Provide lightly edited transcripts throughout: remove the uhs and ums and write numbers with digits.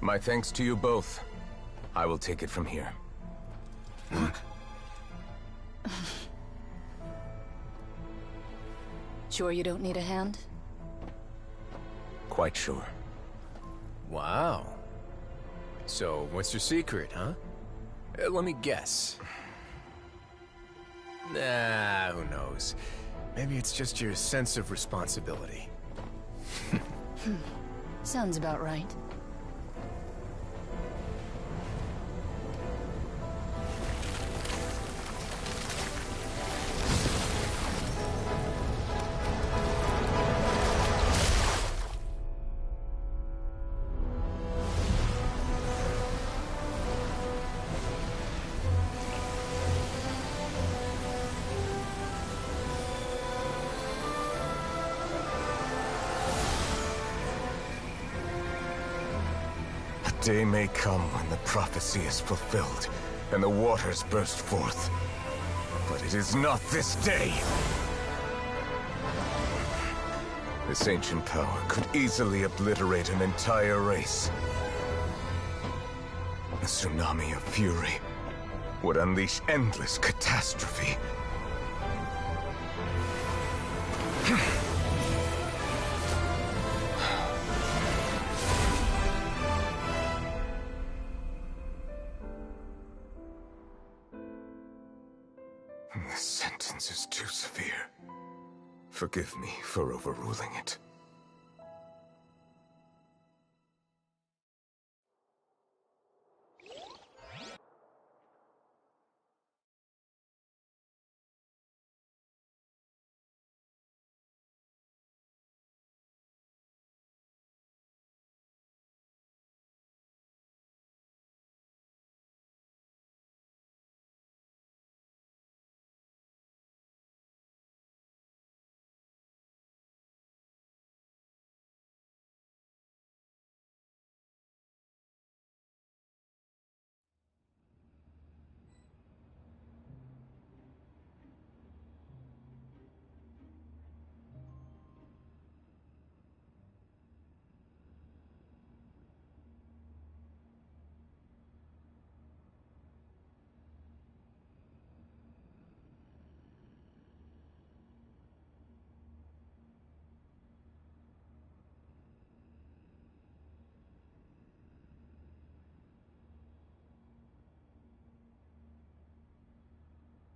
My thanks to you both. I will take it from here. Sure you don't need a hand? Quite sure. Wow. So, what's your secret, huh? Let me guess. Nah, who knows? Maybe it's just your sense of responsibility. Sounds about right. The day may come when the prophecy is fulfilled, and the waters burst forth. But it is not this day! This ancient power could easily obliterate an entire race. A tsunami of fury would unleash endless catastrophe. This sentence is too severe. Forgive me for overruling it.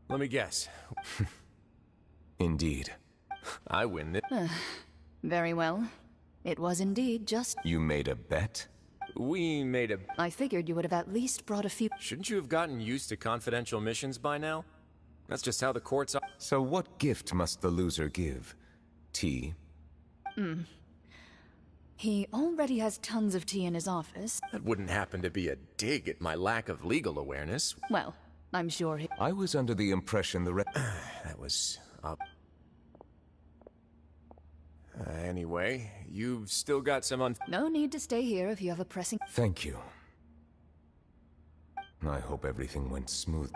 Let me guess. Indeed. I win it. Very well. It was indeed just... You made a bet? We made a... I figured you would have at least brought a few... Shouldn't you have gotten used to confidential missions by now? That's just how the courts are. So what gift must the loser give? Tea? He already has tons of tea in his office. That wouldn't happen to be a dig at my lack of legal awareness. Well, I'm sure he... I was under the impression That was... Anyway, you've still got some No need to stay here if you have a pressing... Thank you. I hope everything went smooth.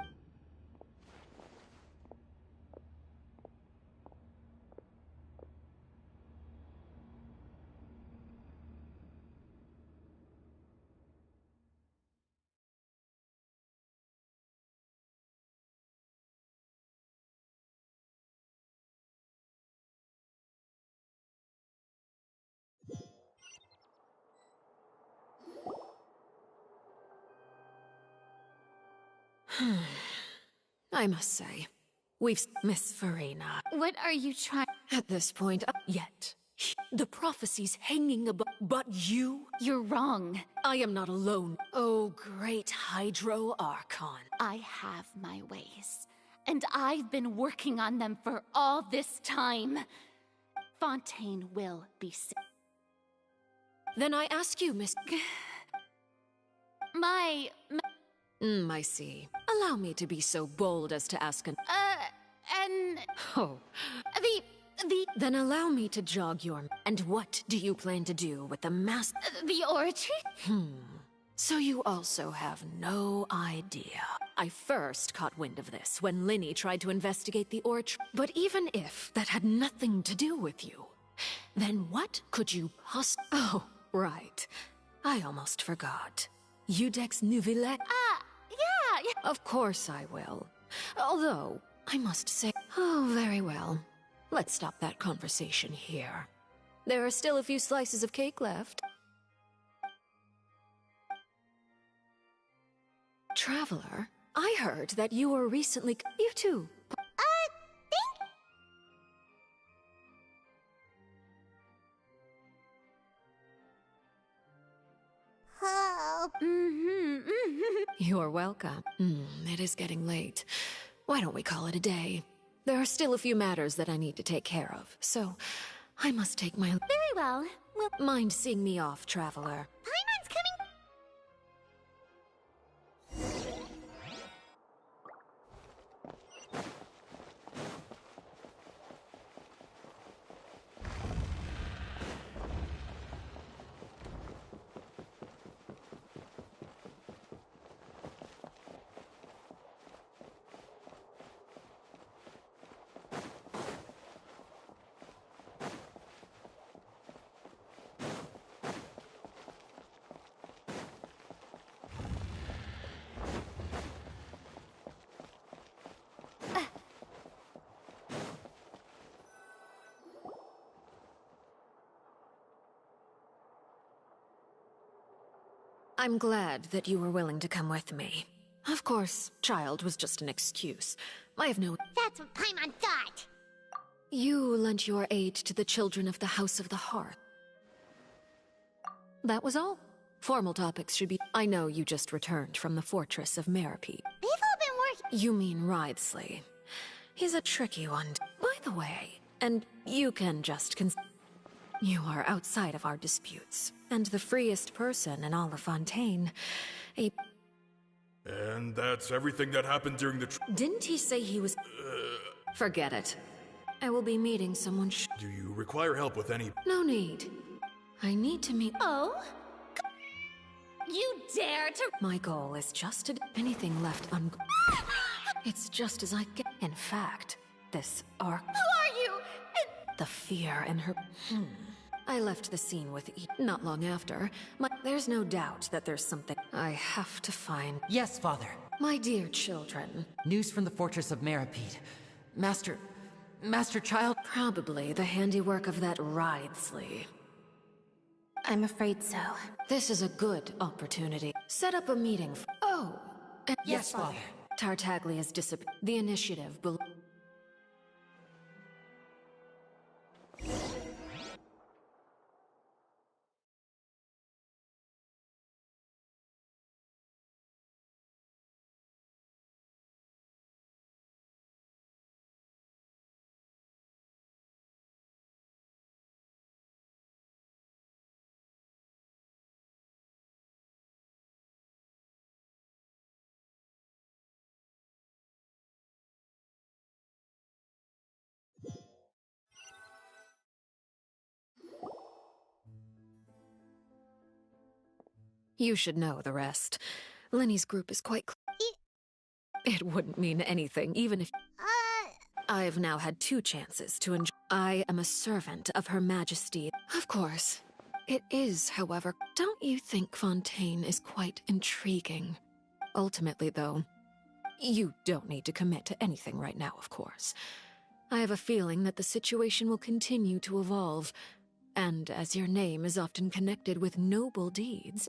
I must say, we've... Miss Farina. What are you trying... At this point, yet. The prophecy's hanging above... But you? You're wrong. I am not alone. Oh, great Hydro Archon. I have my ways, and I've been working on them for all this time. Fontaine will be safe. Then I ask you, Miss... I see. Allow me to be so bold as to ask an... Oh. Then allow me to jog your... And what do you plan to do with the mass... The oratory? So you also have no idea. I first caught wind of this when Linny tried to investigate the oratory. But even if that had nothing to do with you, then what could you Oh, right. I almost forgot. Udex Nouvelle? Yeah. Of course I will. Although, I must say... Oh, very well. Let's stop that conversation here. There are still a few slices of cake left. Traveler, I heard that you were recently... You too. You're welcome. It is getting late. Why don't we call it a day? There are still a few matters that I need to take care of, so I must take my... Very well. Mind seeing me off, Traveler? Paimon's coming. I'm glad that you were willing to come with me. Of course, child was just an excuse. I have no... That's what Paimon thought. You lent your aid to the children of the House of the Hearth. That was all. Formal topics should be... I know you just returned from the fortress of Meripede. They've all been working. You mean Writhsley. He's a tricky one. By the way, and you can just You are outside of our disputes, and the freest person in all of Fontaine. And that's everything that happened during the Didn't he say he was... Forget it. I will be meeting someone Do you require help with any... No need. I need to meet... Oh? You dare to... My goal is just to... Anything left It's just as I get... In fact, this arc... Who are you? The fear in her... I left the scene with not long after. There's no doubt that there's something I have to find. Yes, Father. My dear children. News from the fortress of Meripede. Master Child? Probably the handiwork of that Writhsley. I'm afraid so. This is a good opportunity. Set up a meeting. Oh! Yes, Father. Tartaglia's disappeared. The initiative will... You should know the rest. Lenny's group is quite It wouldn't mean anything, even if... I've now had 2 chances to enjoy... I am a servant of Her Majesty. Of course. It is, however... Don't you think Fontaine is quite intriguing? Ultimately, though, you don't need to commit to anything right now, of course. I have a feeling that the situation will continue to evolve. And as your name is often connected with noble deeds...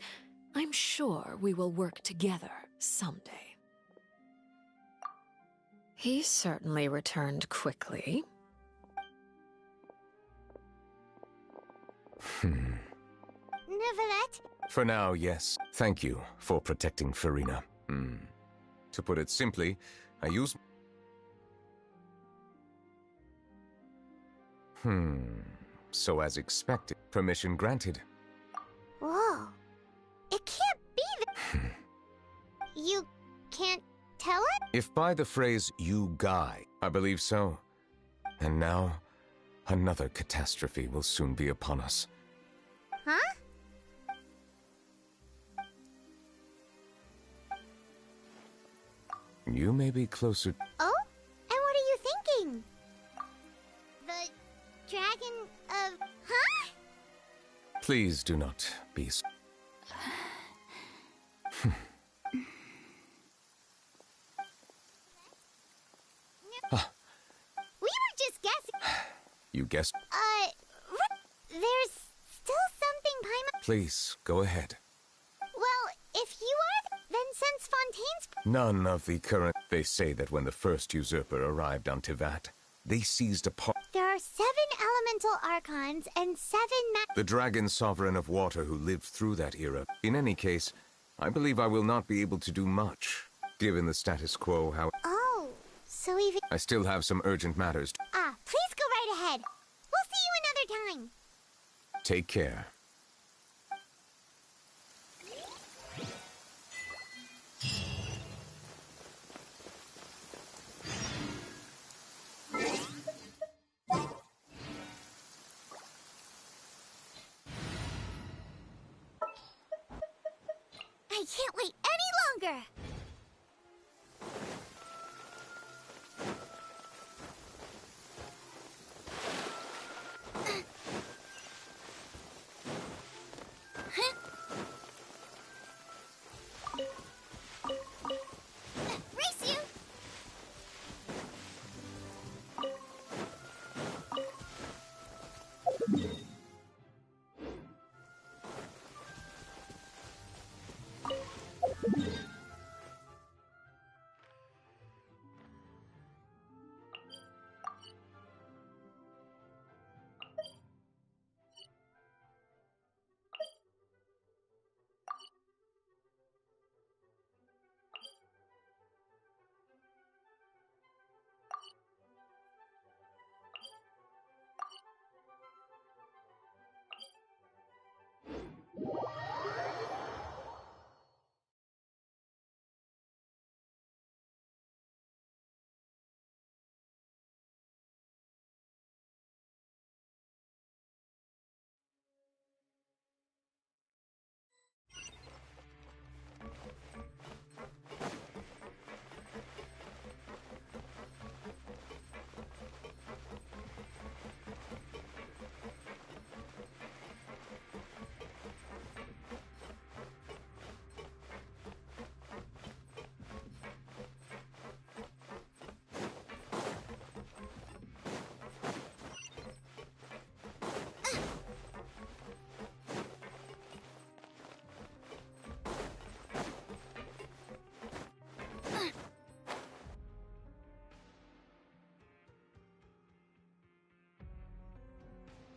I'm sure we will work together someday. He certainly returned quickly. Neverlet? For now, yes. Thank you for protecting Farina. To put it simply, I use... So as expected, permission granted. Whoa. It can't be You can't tell it? If by the phrase, you guy, I believe so. And now, another catastrophe will soon be upon us. Huh? You may be closer... Oh? And what are you thinking? The dragon of... Huh? Please do not be... You guessed. There's still something Paimon... Please, go ahead. Well, if you are, then since Fontaine's... None of the current... They say that when the first usurper arrived on Tivat, they seized upon... There are 7 elemental archons and 7 the dragon sovereign of water who lived through that era. In any case, I believe I will not be able to do much, given the status quo, how... Oh, so even... I still have some urgent matters. Please go right ahead. We'll see you another time. Take care. I can't wait any longer. Race you!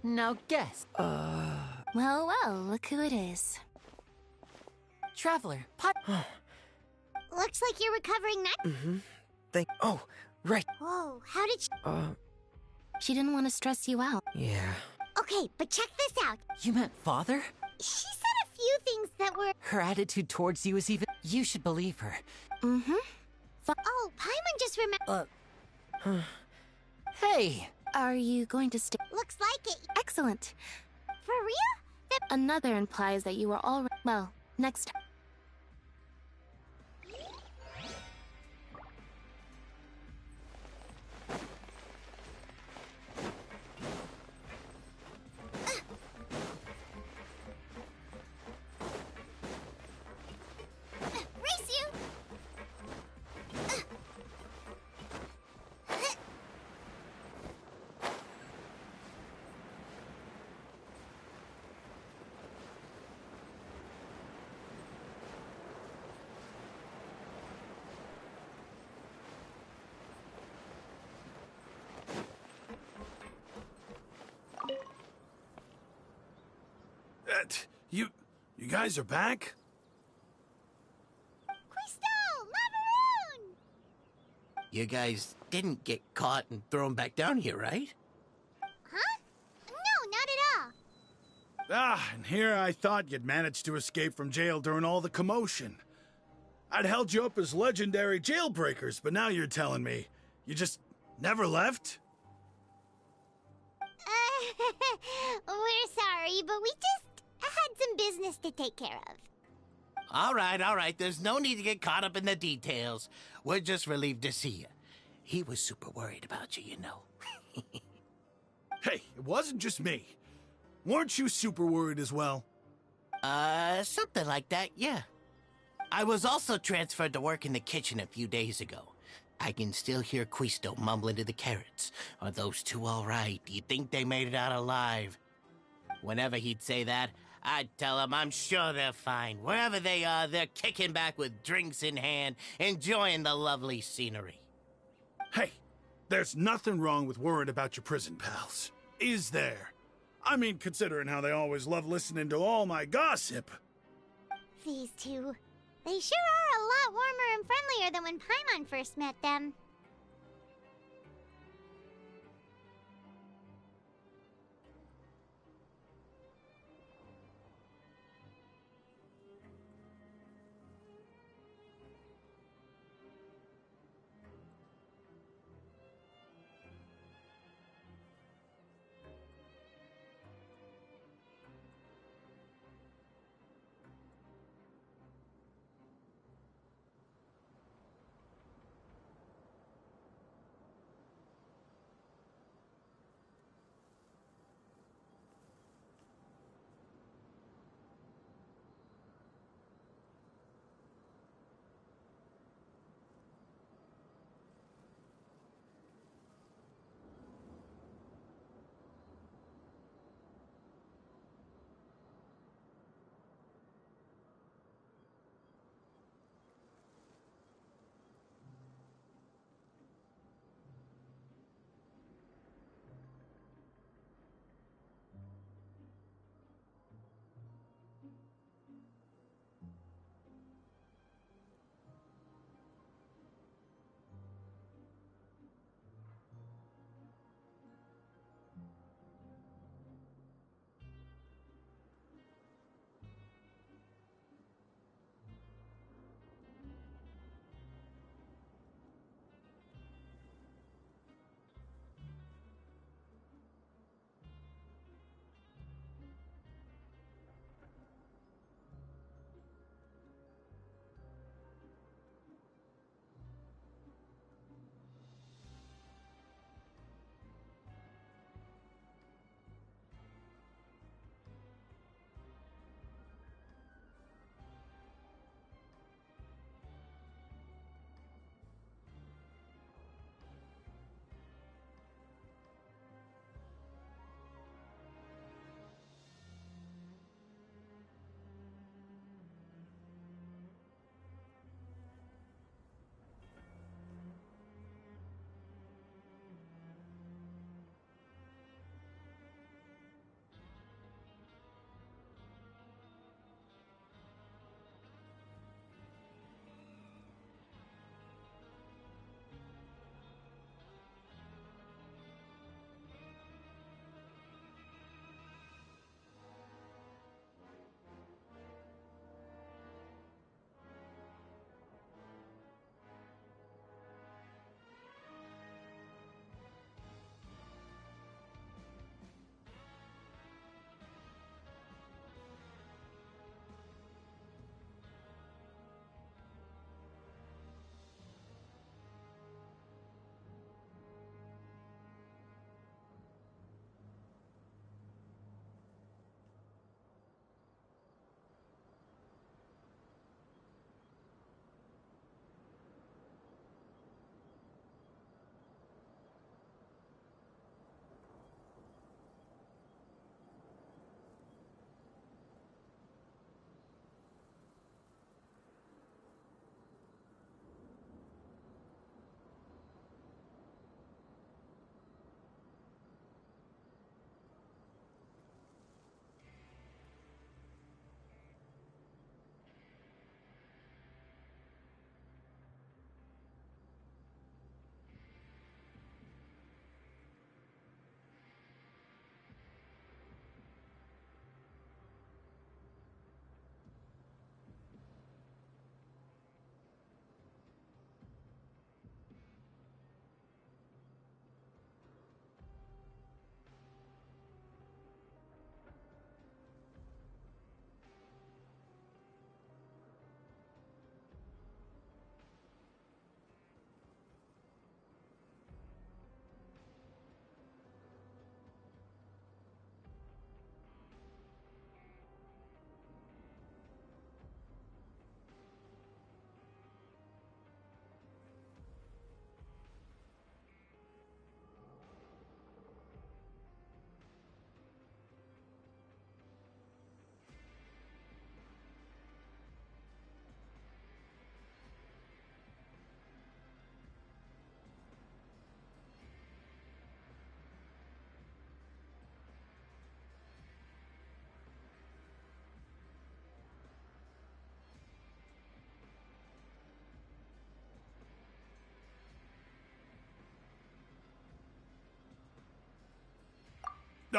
Now guess. Well, look who it is. Traveler, Looks like you're recovering that. Oh, right. Whoa, how did she... She didn't want to stress you out. Yeah. Okay, but check this out. you meant father? She said a few things that were... Her attitude towards you is even... You should believe her. Mm-hmm. Oh, Paimon just remembered... Hey! Are you going to stay? Looks like it. Excellent. For real? Another implies that you were already... Well, next time. Race you! You guys are back? Crystal! Macaroon! You guys didn't get caught and thrown back down here, right? Huh? No, not at all. And here I thought you'd managed to escape from jail during all the commotion. I'd held you up as legendary jailbreakers, but now you're telling me you just never left? We're sorry, but we just had some business to take care of. All right. There's no need to get caught up in the details. We're just relieved to see you. He was super worried about you, you know. Hey, it wasn't just me. Weren't you super worried as well? Something like that, yeah. I was also transferred to work in the kitchen a few days ago. I can still hear Quisto mumbling to the carrots. Are those two all right? Do you think they made it out alive? Whenever he'd say that, I'd tell him I'm sure they're fine. Wherever they are, they're kicking back with drinks in hand, enjoying the lovely scenery. Hey, there's nothing wrong with worrying about your prison pals. Is there? I mean, considering how they always love listening to all my gossip. These two. They sure are a lot warmer and friendlier than when Paimon first met them.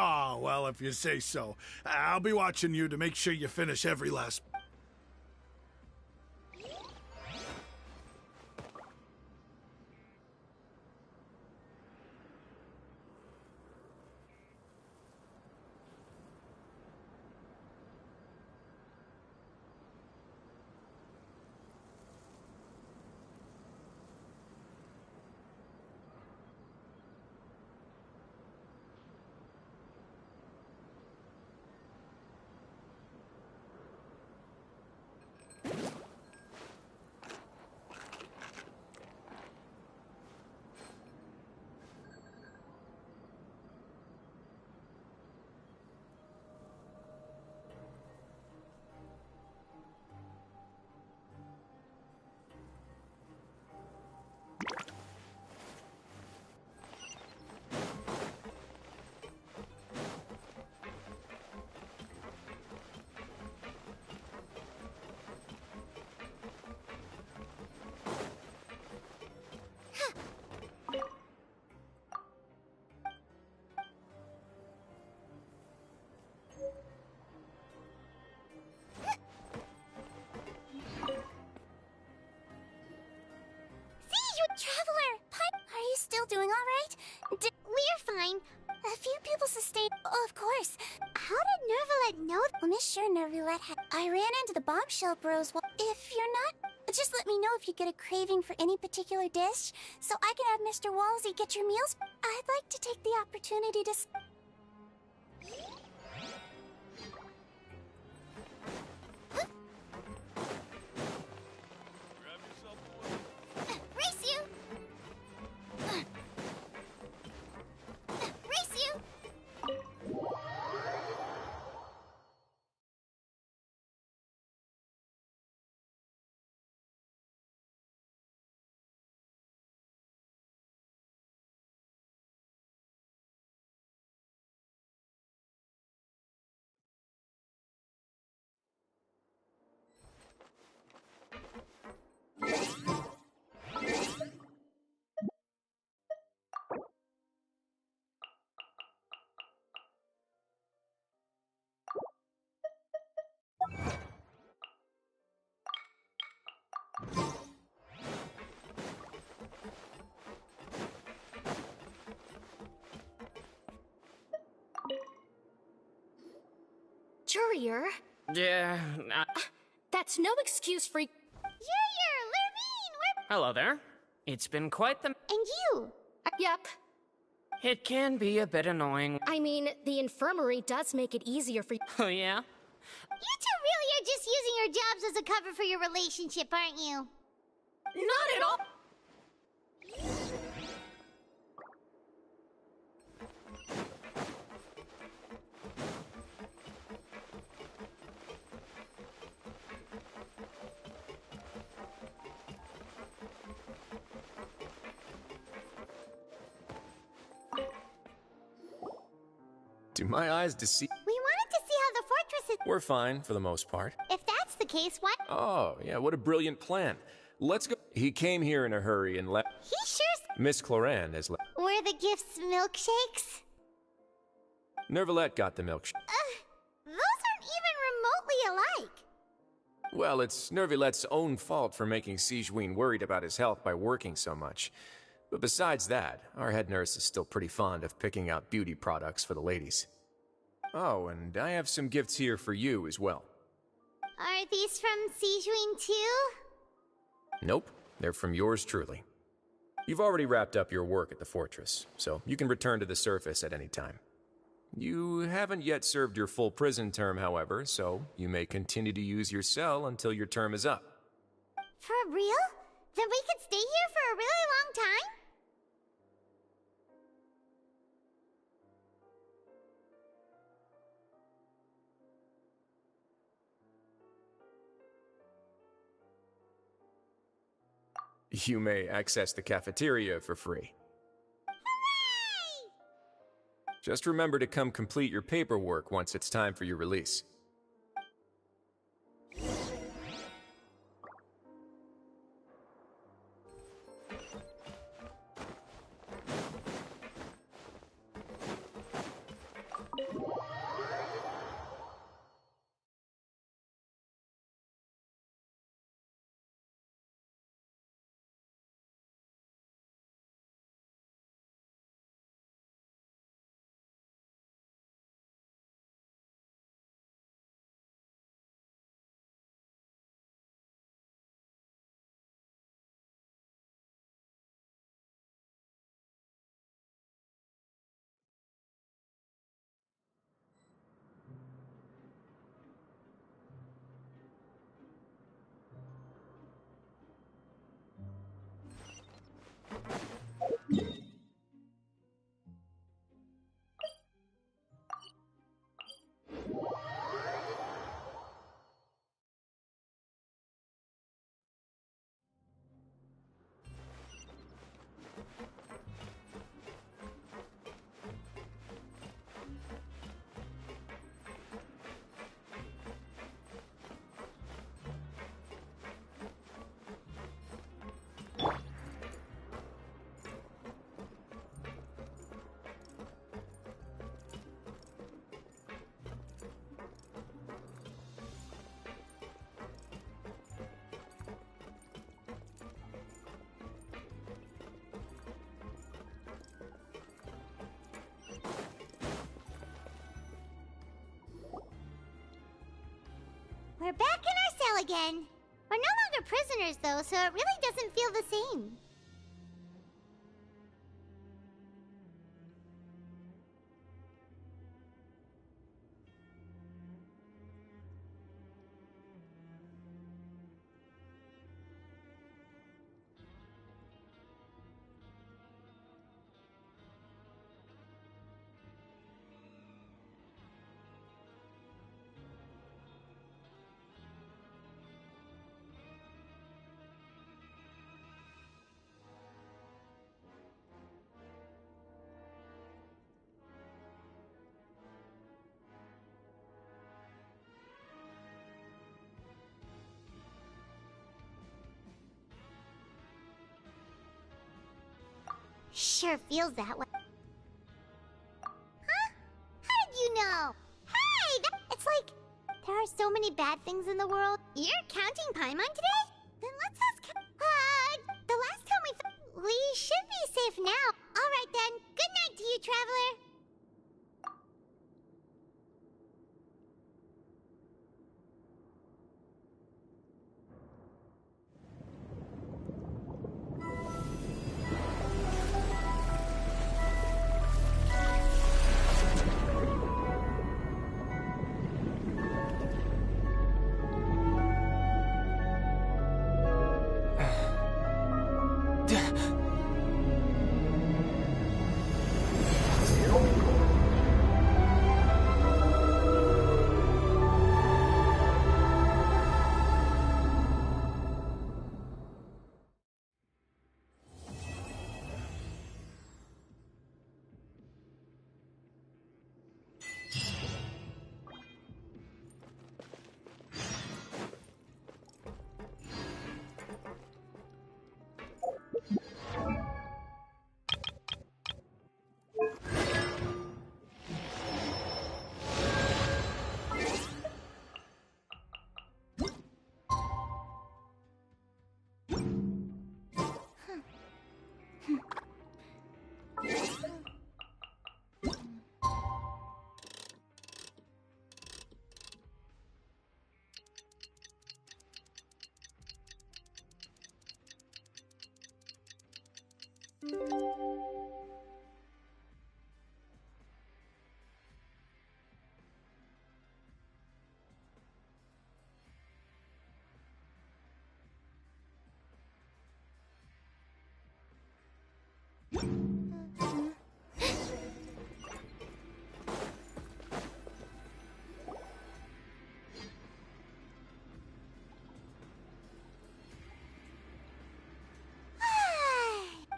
Oh, well, if you say so. I'll be watching you to make sure you finish every last... Traveler! Are you still doing alright? We're fine. A few people sustained... Oh, of course. How did Nervalet know? Well, Miss sure Nervalet had... I ran into the bombshell bros. Well, if you're not... Just let me know if you get a craving for any particular dish, so I can have Mr. Walsey get your meals. I'd like to take the opportunity to... Race you! Race you! Jurier? Yeah, That's no excuse for... Jurier! Lurvine! We're... hello there. It's been quite the... And you! Yep. It can be a bit annoying. I mean, the infirmary does make it easier for... Oh, yeah? You two really are just using your jobs as a cover for your relationship, aren't you? Not at all! Do my eyes deceive? We wanted to see how the fortress is... We're fine, for the most part. If that's the case, why... Oh, yeah, what a brilliant plan. Let's go. He came here in a hurry and left. He sure... Miss Cloran has left. Were the gifts milkshakes? Nervalette got the milkshake. Those aren't even remotely alike. Well, it's Nervalette's own fault for making Sigewinne worried about his health by working so much. But besides that, our head nurse is still pretty fond of picking out beauty products for the ladies. Oh, and I have some gifts here for you as well. Are these from Sigewinne too? Nope, they're from yours truly. You've already wrapped up your work at the fortress, so you can return to the surface at any time. You haven't yet served your full prison term, however, so you may continue to use your cell until your term is up. For real? Then we could stay here for a really long time? You may access the cafeteria for free. Hooray! Just remember to come complete your paperwork once it's time for your release. We're back in our cell again. We're no longer prisoners, though, so it really doesn't feel the same. Sure feels that way. Huh? How did you know? Hey! It's like, there are so many bad things in the world. You're counting Paimon today? Then let's ask... the last time we should be safe now. Alright then, good night to you, Traveler.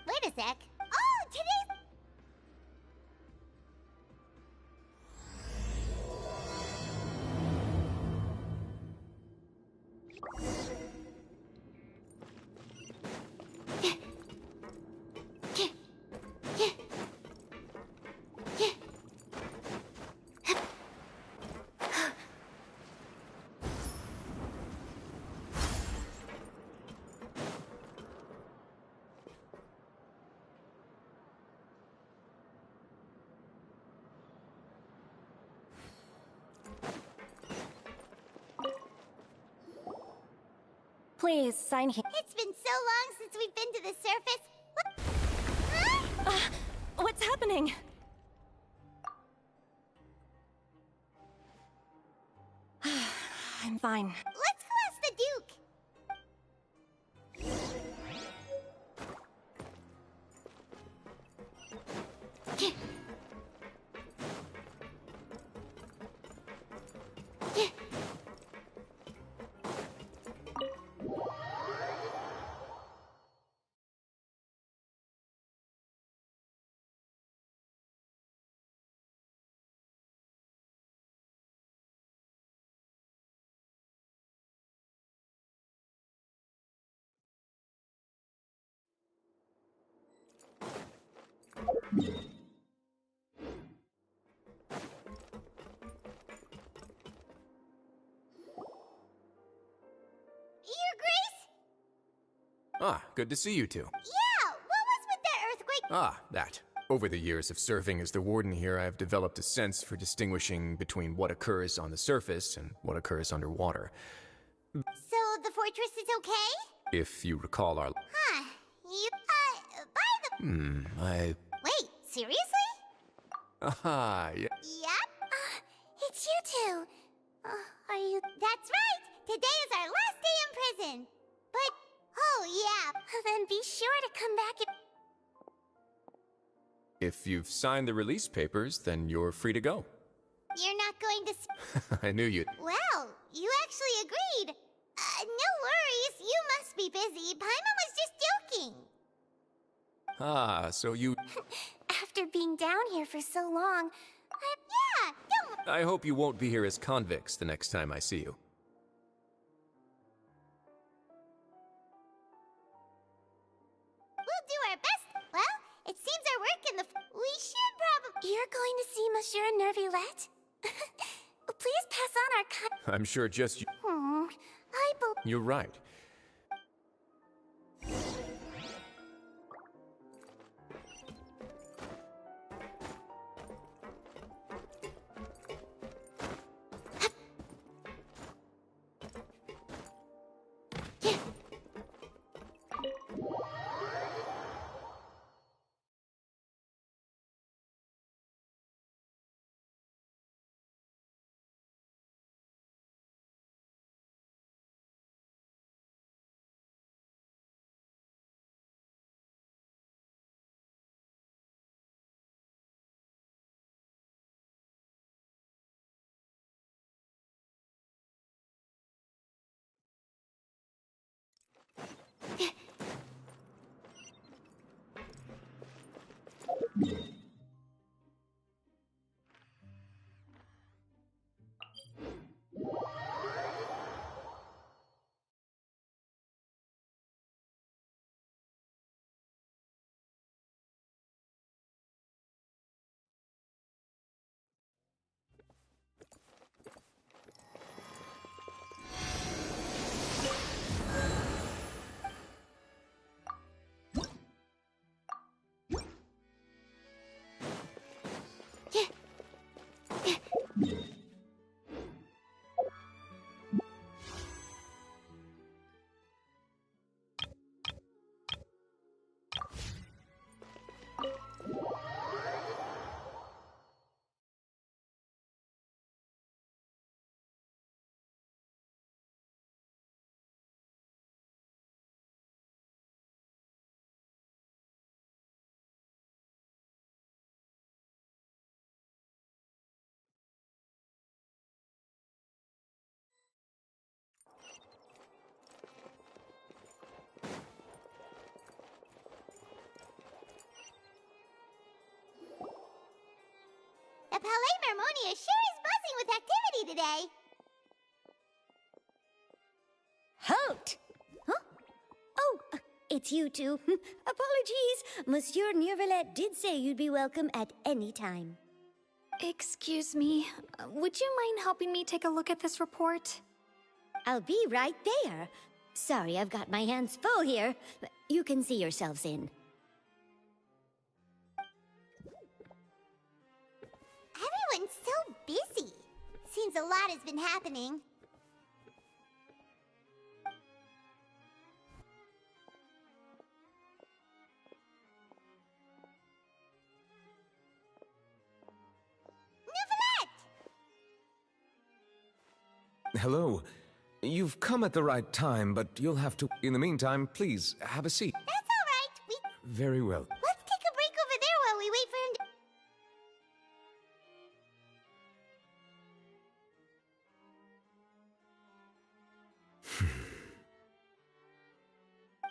Wait a sec. Oh, today's... Please, sign here. It's been so long since we've been to the surface. What? Huh? What's happening? I'm fine. Let's go ask the Duke. Your Grace? Ah, good to see you two. Yeah, what was with that earthquake? Ah, that. Over the years of serving as the warden here, I have developed a sense for distinguishing between what occurs on the surface and what occurs underwater. So the fortress is okay? If you recall our... Huh. You, by the... Wait, seriously? Aha, yeah. Yep. It's you two. Are you... That's right! Today is our last day in prison. But, oh yeah, then be sure to come back and... If you've signed the release papers, then you're free to go. You're not going to... I knew you'd... Well, you actually agreed. No worries, you must be busy. Paimon was just joking. Ah, so you... After being down here for so long, yeah, don't... I hope you won't be here as convicts the next time I see you. We'll do our best. Well, it seems our work in the... We should probably... You're going to see Monsieur Nervillette? Please pass on our I'm sure just you... You're right. The Palais Mermonia sure is buzzing with activity today. Halt! Huh? Oh, it's you two. Apologies. Monsieur Nervillette did say you'd be welcome at any time. Excuse me, would you mind helping me take a look at this report? I'll be right there. Sorry, I've got my hands full here. You can see yourselves in. Everyone's so busy. Seems a lot has been happening. Hello. You've come at the right time, but you'll have to... In the meantime, please, have a seat. That's all right. Very well. Let's take a break over there while we wait for him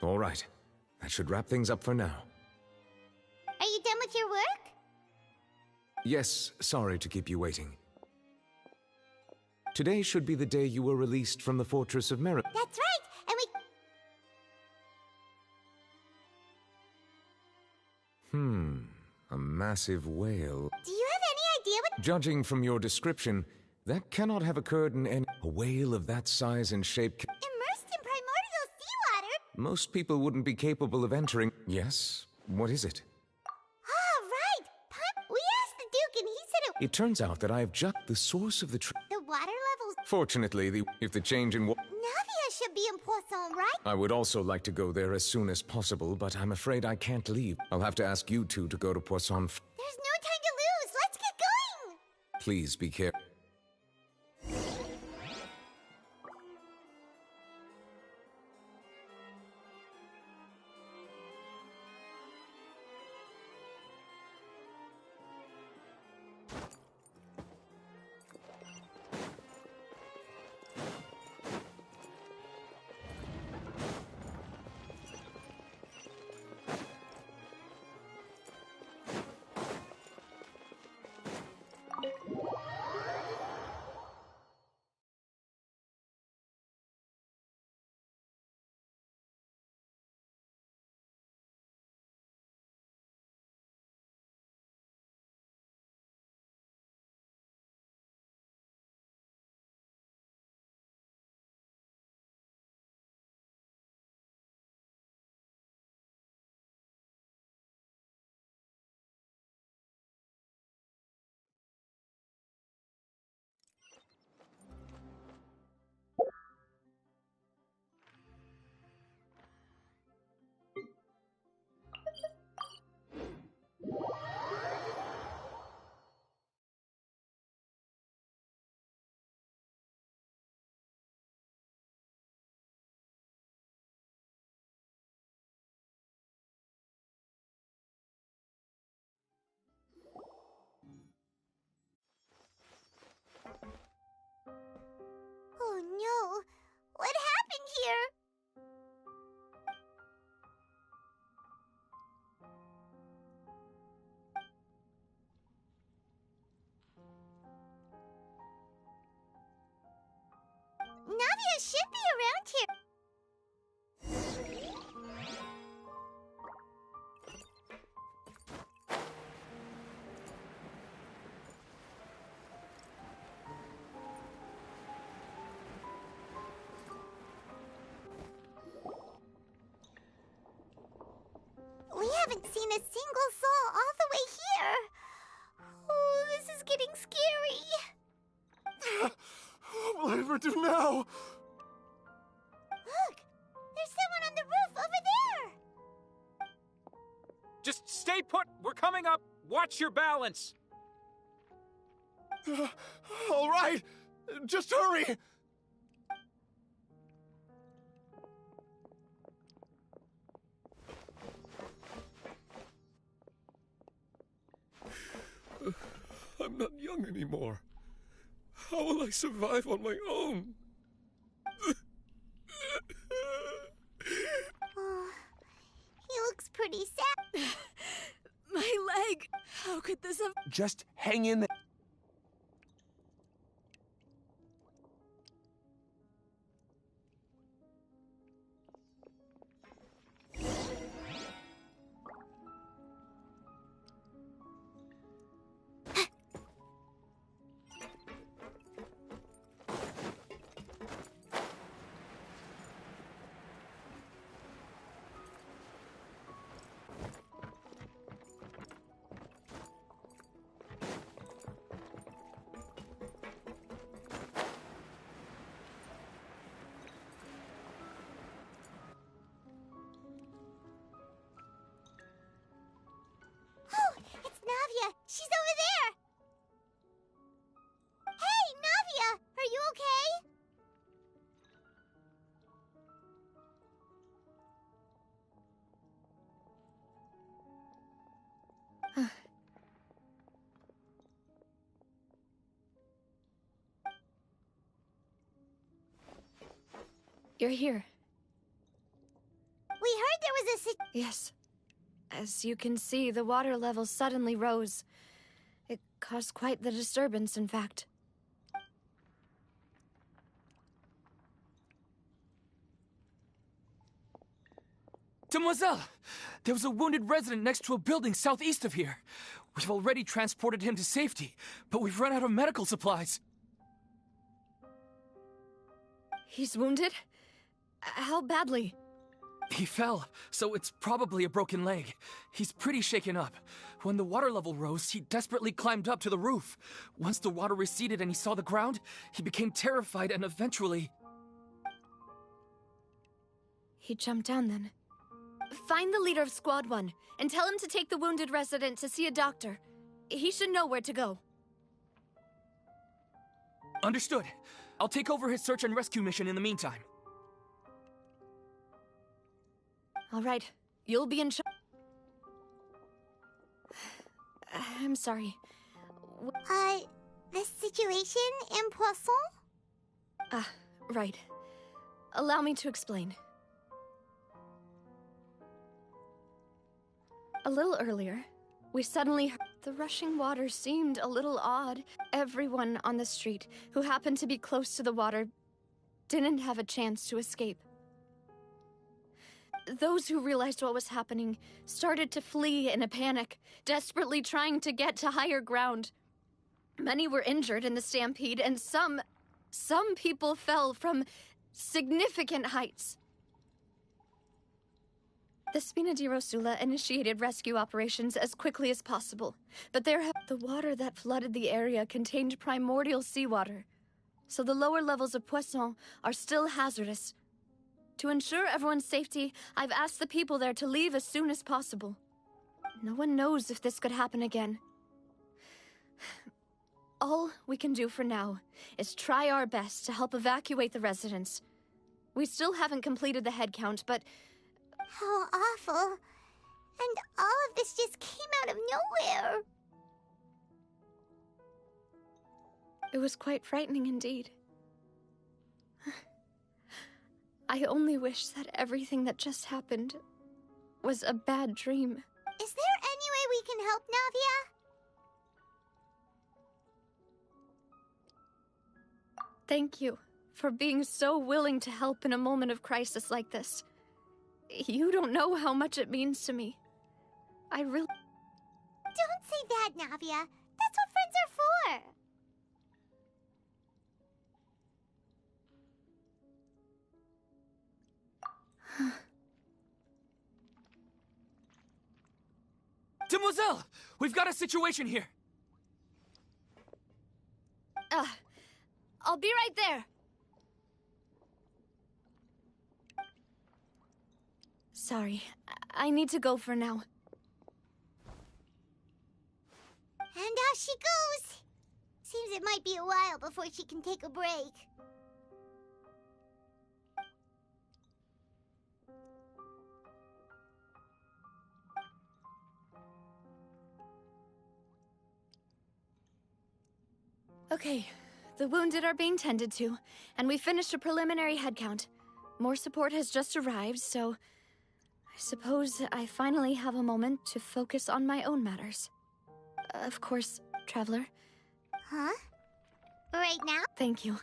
to... All right. That should wrap things up for now. Are you done with your work? Yes, sorry to keep you waiting. Today should be the day you were released from the Fortress of Merit. That's right, and we... A massive whale. Do you have any idea what... Judging from your description, that cannot have occurred in any... A whale of that size and shape... Immersed in primordial seawater? Most people wouldn't be capable of entering... Yes? What is it? Ah, It turns out that I have just the source of the The water levels... Fortunately, if the change in Navia should be in Poisson, right? I would also like to go there as soon as possible, but I'm afraid I can't leave. I'll have to ask you two to go to Poisson. There's no time to lose. Let's get going. Please be careful. Oh no. What happened here? Navia should be around here. We haven't seen a single soul all the way here. Oh, this is getting scary. What will I ever do now? Look! There's someone on the roof over there! Just stay put! We're coming up! Watch your balance! All right! Just hurry! I'm not young anymore. How will I survive on my own? Oh, he looks pretty sad. My leg! How could this have... Just hang in there. Oh, it's Navia. She's over there. Hey, Navia, are you okay? You're here. We heard there was a Yes. As you can see, the water level suddenly rose. It caused quite the disturbance, in fact. Demoiselle! There was a wounded resident next to a building southeast of here. We've already transported him to safety, but we've run out of medical supplies. He's wounded? How badly? He fell, so it's probably a broken leg. He's pretty shaken up. When the water level rose, he desperately climbed up to the roof. Once the water receded and he saw the ground, he became terrified and eventually... He jumped down then. Find the leader of Squad 1 and tell him to take the wounded resident to see a doctor. He should know where to go. Understood. I'll take over his search and rescue mission in the meantime. All right. You'll be in charge. I'm sorry. The situation in Poisson? Ah, right. Allow me to explain. A little earlier, we suddenly heard the rushing water seemed a little odd. Everyone on the street who happened to be close to the water didn't have a chance to escape. Those who realized what was happening started to flee in a panic, desperately trying to get to higher ground. Many were injured in the stampede, and some people fell from significant heights. The Spina di Rosula initiated rescue operations as quickly as possible, but the water that flooded the area contained primordial seawater, so the lower levels of Poisson are still hazardous. To ensure everyone's safety, I've asked the people there to leave as soon as possible. No one knows if this could happen again. All we can do for now is try our best to help evacuate the residents. We still haven't completed the head count, but... How awful. And all of this just came out of nowhere. It was quite frightening indeed. I only wish that everything that just happened was a bad dream. Is there any way we can help, Navia? Thank you for being so willing to help in a moment of crisis like this. You don't know how much it means to me. I really... Don't say that, Navia. That's what friends are for. Demoiselle! We've got a situation here! I'll be right there. Sorry, I need to go for now. And out she goes! Seems it might be a while before she can take a break. Okay, the wounded are being tended to, and we finished a preliminary head count. More support has just arrived, so I suppose I finally have a moment to focus on my own matters. Of course, Traveler. Huh? Right now? Thank you.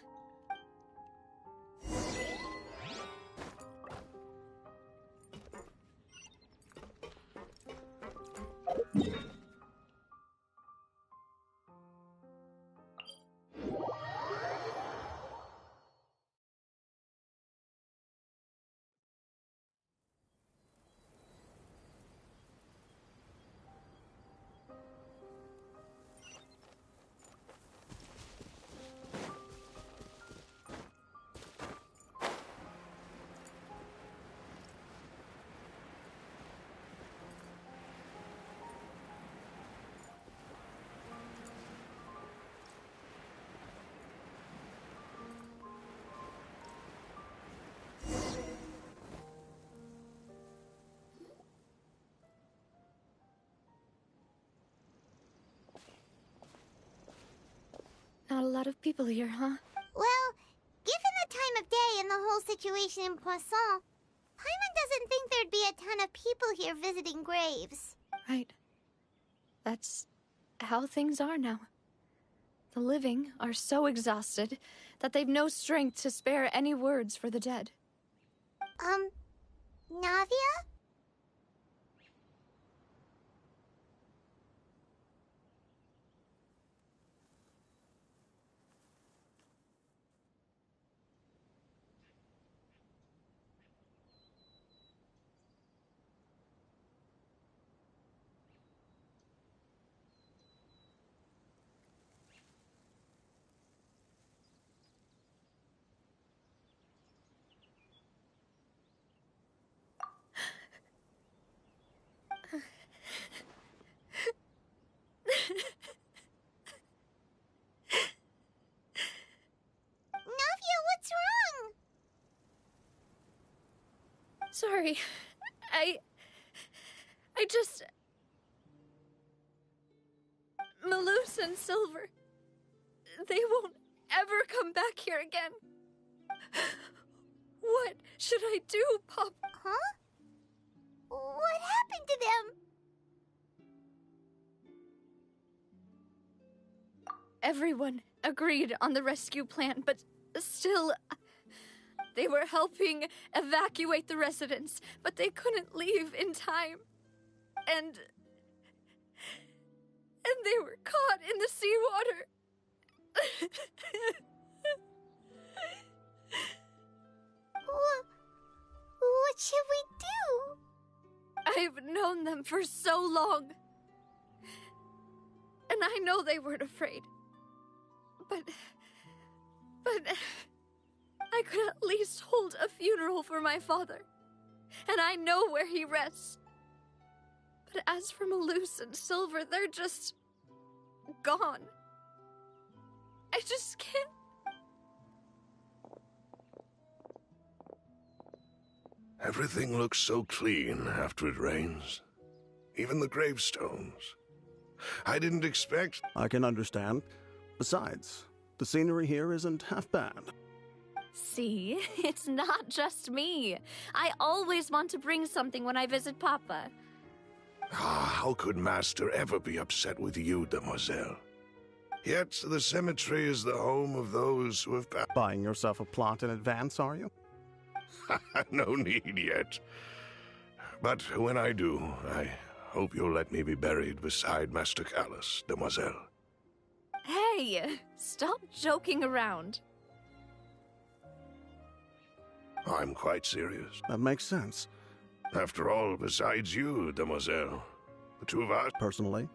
Not a lot of people here, huh? Well, given the time of day and the whole situation in Poisson, Paimon doesn't think there'd be a ton of people here visiting graves. Right. That's how things are now. The living are so exhausted that they've no strength to spare any words for the dead. Navia? Sorry. I just... Malus and Silver... They won't ever come back here again. What should I do, Pop? Huh? What happened to them? Everyone agreed on the rescue plan, but still... They were helping evacuate the residents, but they couldn't leave in time. And they were caught in the seawater. What should we do? I've known them for so long. And I know they weren't afraid. But I could at least hold a funeral for my father. And I know where he rests. But as for Malus and Silver, they're just... gone. I just can't... Everything looks so clean after it rains. Even the gravestones. I didn't expect... I can understand. Besides, the scenery here isn't half bad. See, it's not just me. I always want to bring something when I visit Papa. How could Master ever be upset with you, demoiselle? Yet the cemetery is the home of those who have passed. Buying yourself a plot in advance, are you? No need yet. But when I do, I hope you'll let me be buried beside Master Callus, demoiselle. Hey, stop joking around. I'm quite serious. That makes sense. After all, besides you, demoiselle, the two of us... Personally?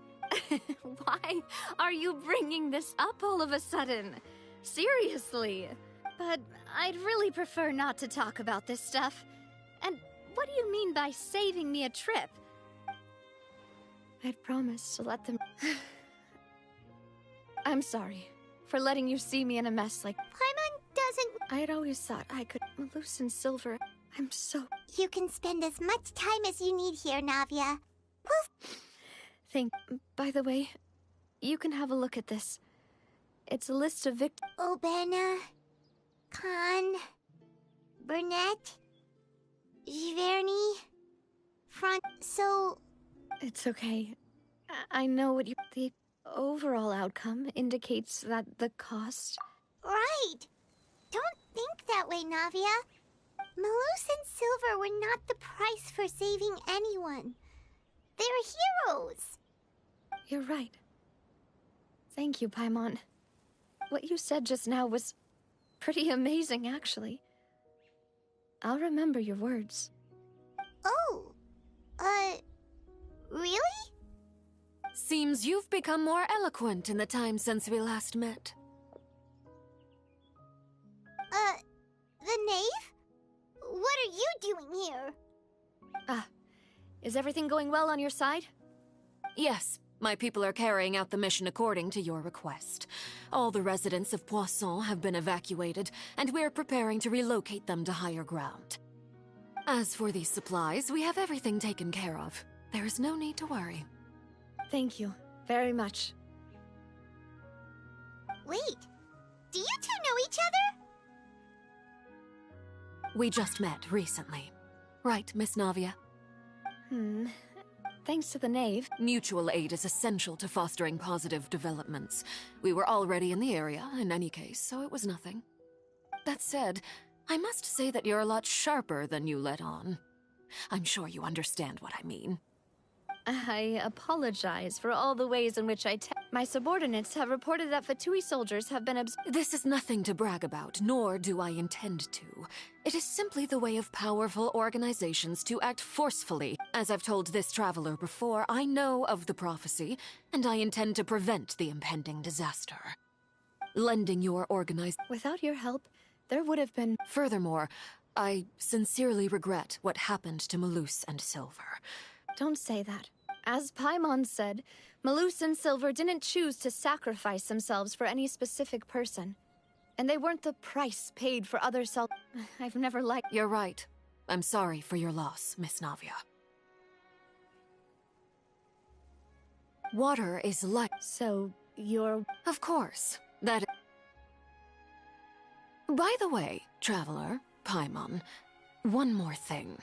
Why are you bringing this up all of a sudden? Seriously. But I'd really prefer not to talk about this stuff. And what do you mean by saving me a trip? I'd promised to let them... I'm sorry for letting you see me in a mess like... Paimon doesn't... I'd always thought I could loosen Silver. I'm so... You can spend as much time as you need here, Navia. By the way, you can have a look at this. It's a list of Obena, Khan, Burnett, Giverny, so... It's okay. I know what you... The overall outcome indicates that the cost... Right! Don't think that way, Navia. Malus and Silver were not the price for saving anyone. They're heroes! You're right. Thank you, Paimon. What you said just now was pretty amazing, actually. I'll remember your words. Oh, really? Seems you've become more eloquent in the time since we last met. The knave? What are you doing here? Is everything going well on your side? Yes, my people are carrying out the mission according to your request. All the residents of Poisson have been evacuated, and we're preparing to relocate them to higher ground. As for these supplies, we have everything taken care of. There is no need to worry. Thank you very much. Wait, do you two know each other? We just met recently. Right, Miss Navia? Thanks to the knave. Mutual aid is essential to fostering positive developments. We were already in the area, in any case, so it was nothing. That said, I must say that you're a lot sharper than you let on. I'm sure you understand what I mean. I apologize for all the ways in which my subordinates have reported that Fatui soldiers have been This is nothing to brag about, nor do I intend to. It is simply the way of powerful organizations to act forcefully. As I've told this traveler before, I know of the prophecy, and I intend to prevent the impending disaster. Lending your organized... Without your help, there would have been... Furthermore, I sincerely regret what happened to Malus and Silver. Don't say that. As Paimon said, Malus and Silver didn't choose to sacrifice themselves for any specific person. And they weren't the price paid for other I've never liked... You're right. I'm sorry for your loss, Miss Navia. Water is life. So, you're... Of course. That... By the way, Traveler, Paimon, one more thing.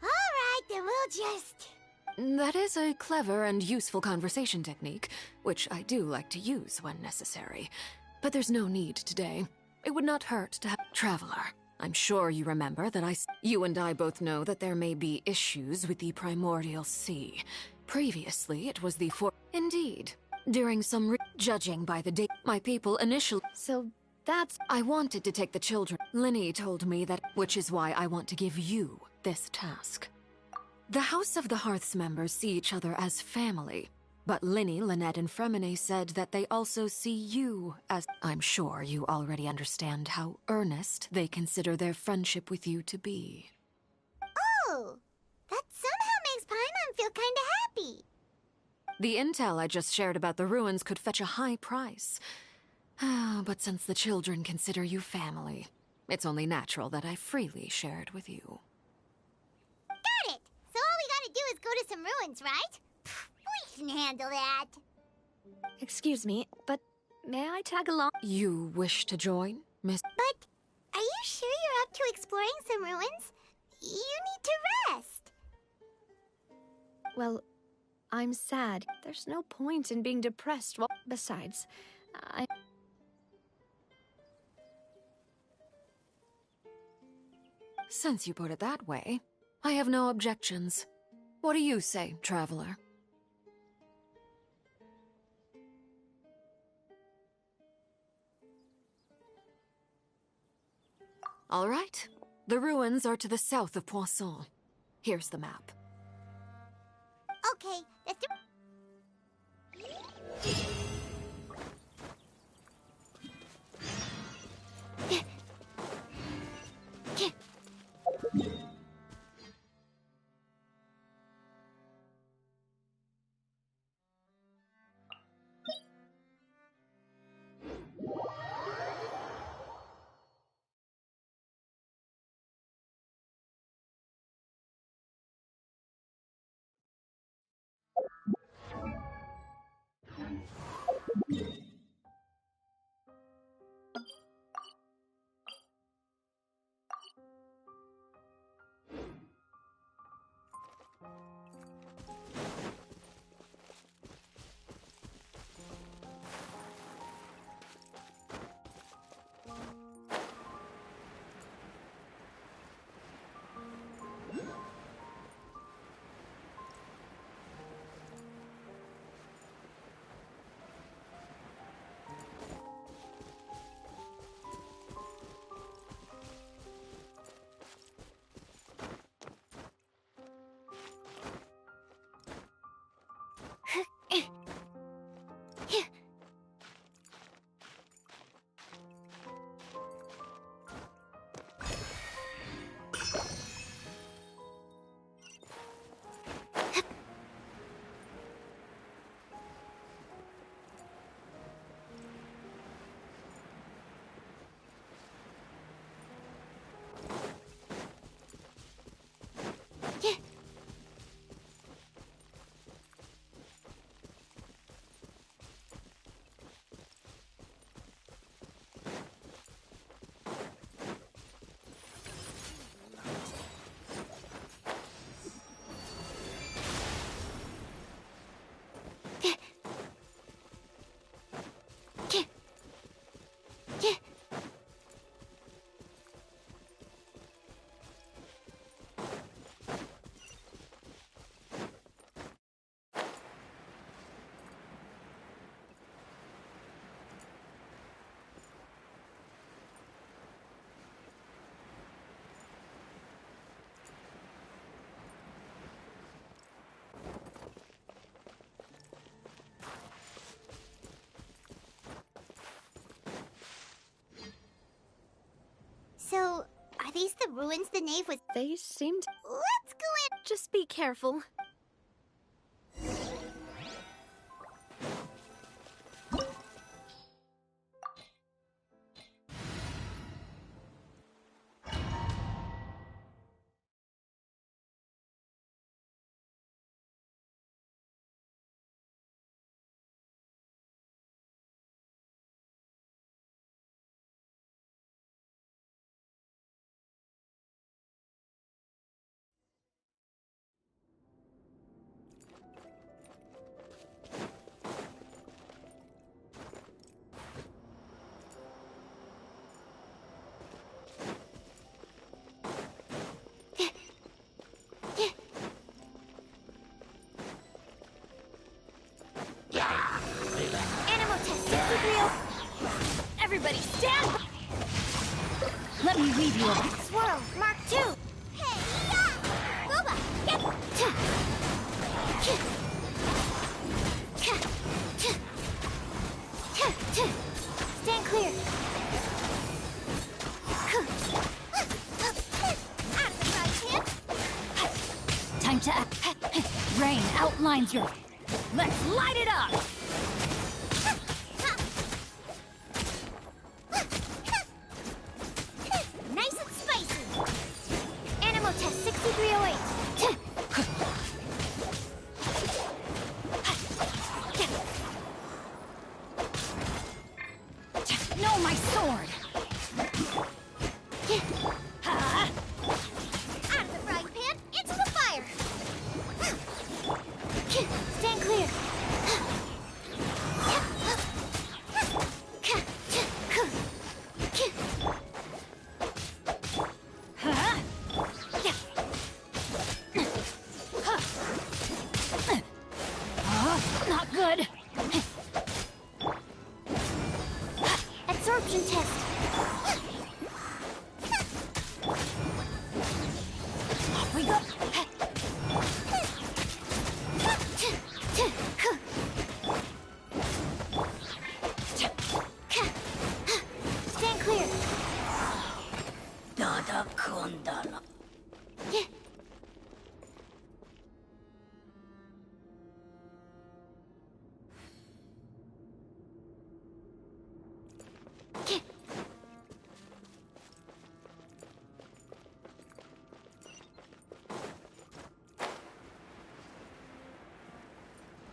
Alright, then we'll just... That is a clever and useful conversation technique, which I do like to use when necessary. But there's no need today. It would not hurt to have... Traveler, I'm sure you remember that you and I both know that there may be issues with the Primordial Sea. Previously, it was the Indeed. During some judging by the date, my people initially... So, that's... I wanted to take the children. Linny told me that... Which is why I want to give you this task. The House of the Hearth's members see each other as family, but Linny, Lynette, and Fremine said that they also see you as... I'm sure you already understand how earnest they consider their friendship with you to be. Oh! That somehow makes Paimon feel kinda happy. The intel I just shared about the ruins could fetch a high price. But since the children consider you family, it's only natural that I freely share it with you. Got it! So all we gotta do is go to some ruins, right? We can handle that. Excuse me, but may I tag along? You wish to join, Miss... But are you sure you're up to exploring some ruins? You need to rest. Well, I'm sad. There's no point in being depressed. Besides, Since you put it that way, I have no objections. What do you say, Traveler? All right. The ruins are to the south of Poisson. Here's the map. Okay, let's do... So, are these the ruins the knave was... They seemed... Let's go in... Just be careful. Everybody stand! Let me leave you alone. Swirl, Mark 2! Hey, yeah! Booba, get... Stand clear. Out of the frying pan. Time to act. Rain outlines your... Let's light it up! Nice and spicy. Animal test 6308. No, my sword! Out of the frying pan, into the fire. Stand clear. Not good. Absorption test. Off we go. Stand clear. Dada kundala.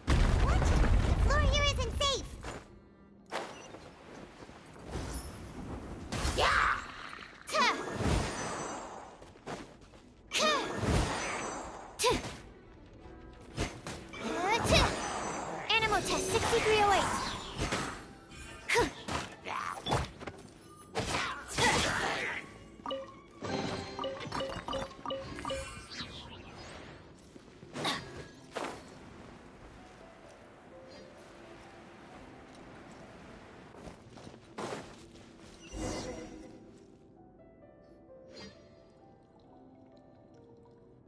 The floor here isn't safe. Yeah! Animal test 6308.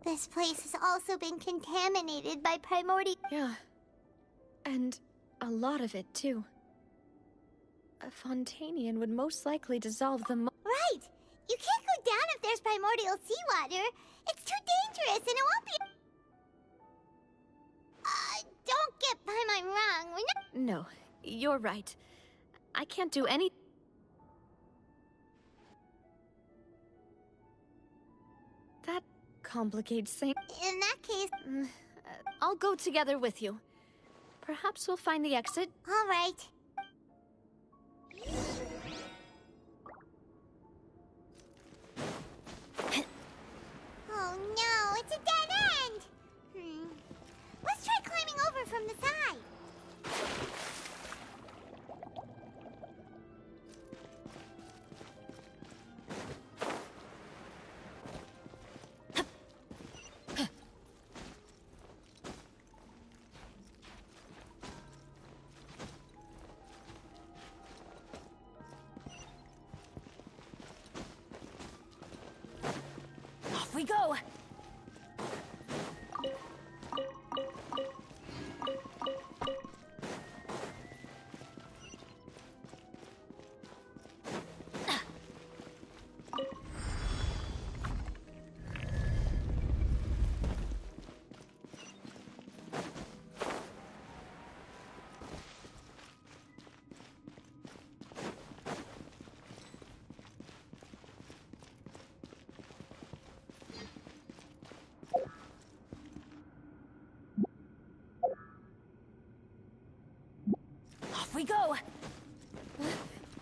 This place has also been contaminated by primordial... Yeah. And a lot of it, too. A Fontanian would most likely dissolve the Right! You can't go down if there's primordial seawater. It's too dangerous and it won't be... Don't get my mind wrong. We're not... No, you're right. I can't do any... That complicates things. In that case... I'll go together with you. Perhaps we'll find the exit. All right. Oh no, it's a dead end! Let's try climbing over from the side. Off we go. Off we go.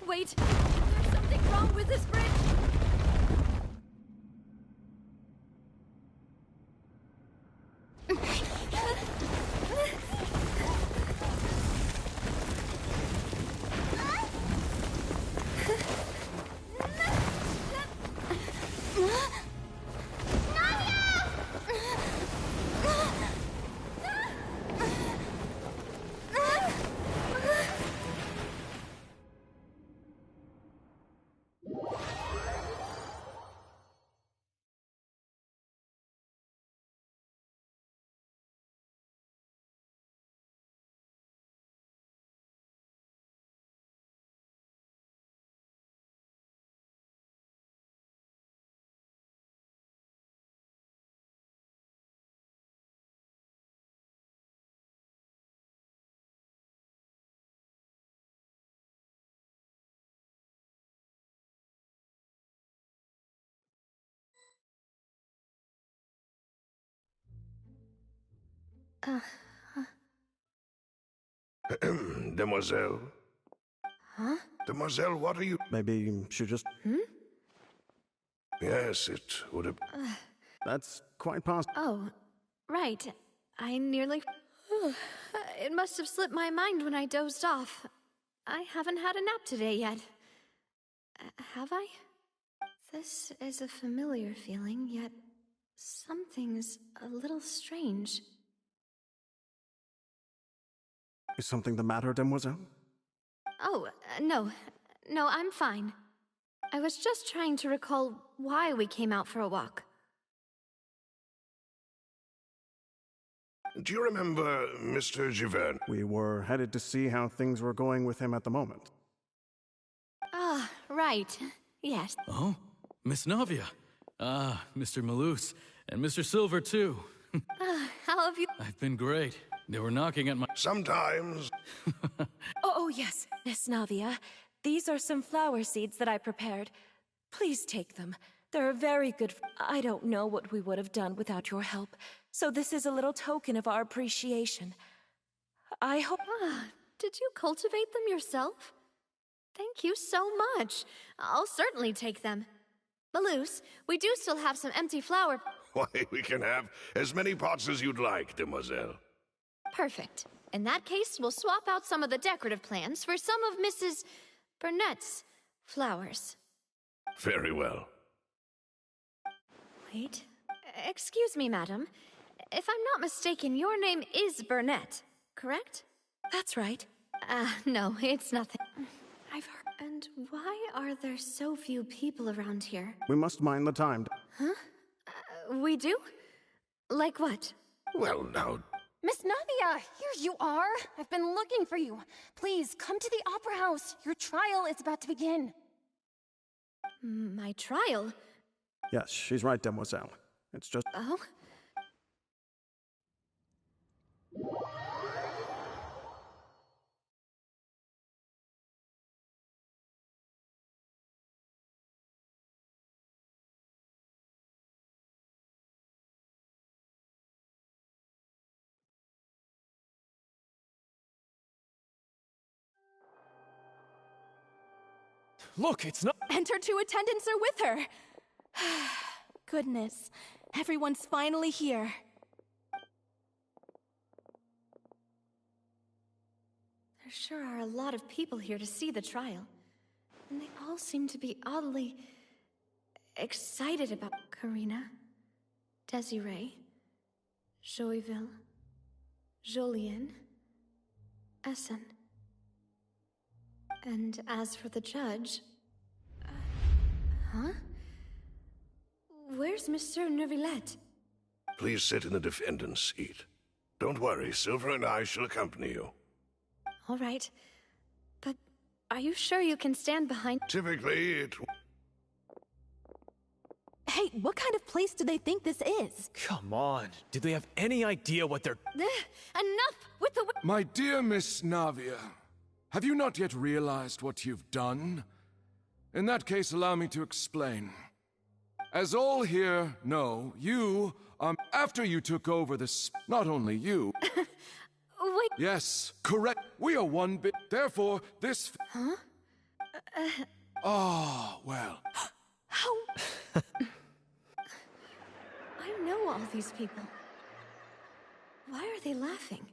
Wait, there's something wrong with this bridge. Demoiselle? Huh? Demoiselle, what are you... Maybe she just... Yes, it would have... That's quite past... Oh, right. I nearly... It must have slipped my mind when I dozed off. I haven't had a nap today yet. Have I? This is a familiar feeling, yet something's a little strange. Is something the matter, Demoiselle? Oh, no. No, I'm fine. I was just trying to recall why we came out for a walk. Do you remember Mr. Giverne? We were headed to see how things were going with him at the moment. Ah, right. Yes. Oh, Miss Navia. Ah, Mr. Malus. And Mr. Silver, too. How have you... I've been great. They were knocking at my... Sometimes. Oh, yes, Miss Navia. These are some flower seeds that I prepared. Please take them. They're very good. I don't know what we would have done without your help, so this is a little token of our appreciation. I hope... Did you cultivate them yourself? Thank you so much. I'll certainly take them. Malus, we do still have some empty flower... Why, we can have as many pots as you'd like, Demoiselle. Perfect. In that case, we'll swap out some of the decorative plants for some of Mrs. Burnett's flowers. Very well. Wait. Excuse me, madam. If I'm not mistaken, your name is Burnett, correct? That's right. No, it's nothing. I've heard... And why are there so few people around here? We must mind the time. Huh? We do? Like what? Well, now... Miss Navia, here you are. I've been looking for you. Please, come to the Opera House. Your trial is about to begin. My trial? Yes, she's right, Demoiselle. It's just... Oh? Look, it's not... And her two attendants are with her. Goodness, everyone's finally here. There sure are a lot of people here to see the trial. And they all seem to be oddly... excited about Karina, Desiree, Joyville, Jolien, Essen. And as for the judge... huh? Where's Monsieur Neuvillette? Please sit in the defendant's seat. Don't worry, Silver and I shall accompany you. All right. But are you sure you can stand behind... Typically, it... Hey, what kind of place do they think this is? Come on. Do they have any idea what they're... Enough with the... My dear Miss Navia, have you not yet realized what you've done? In that case, allow me to explain. As all here know, you, after you took over this... Not only you... Wait... Yes, correct. We are one bit... Therefore, this... Huh? Oh, well... How... I know all these people. Why are they laughing?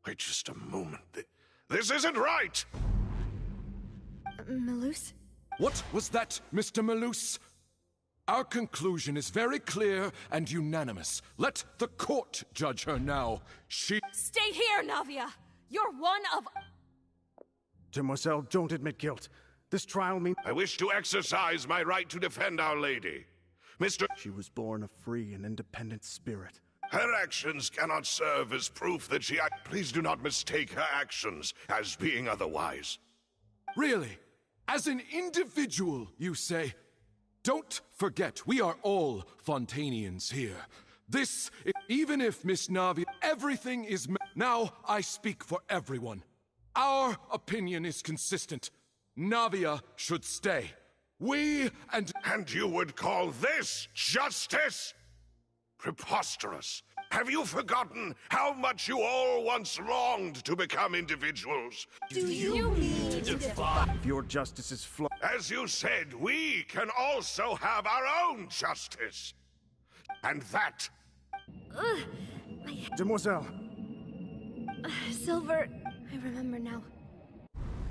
Wait just a moment. This isn't right! Malus? What was that, Mr. Malus? Our conclusion is very clear and unanimous. Let the court judge her now. She... Stay here, Navia! You're one of... Demoiselle, don't admit guilt. This trial means... I wish to exercise my right to defend Our Lady. Mr... She was born a free and independent spirit. Her actions cannot serve as proof that she... Please do not mistake her actions as being otherwise. Really? As an individual, you say? Don't forget, we are all Fontanians here. This, even if Miss Navi, everything is... Now I speak for everyone. Our opinion is consistent. Navia should stay. We and... And you would call this justice? Preposterous. Have you forgotten how much you all once longed to become individuals? Do you mean to defy? If your justice is flawed... As you said, we can also have our own justice. And that... Demoiselle. Silver, I remember now.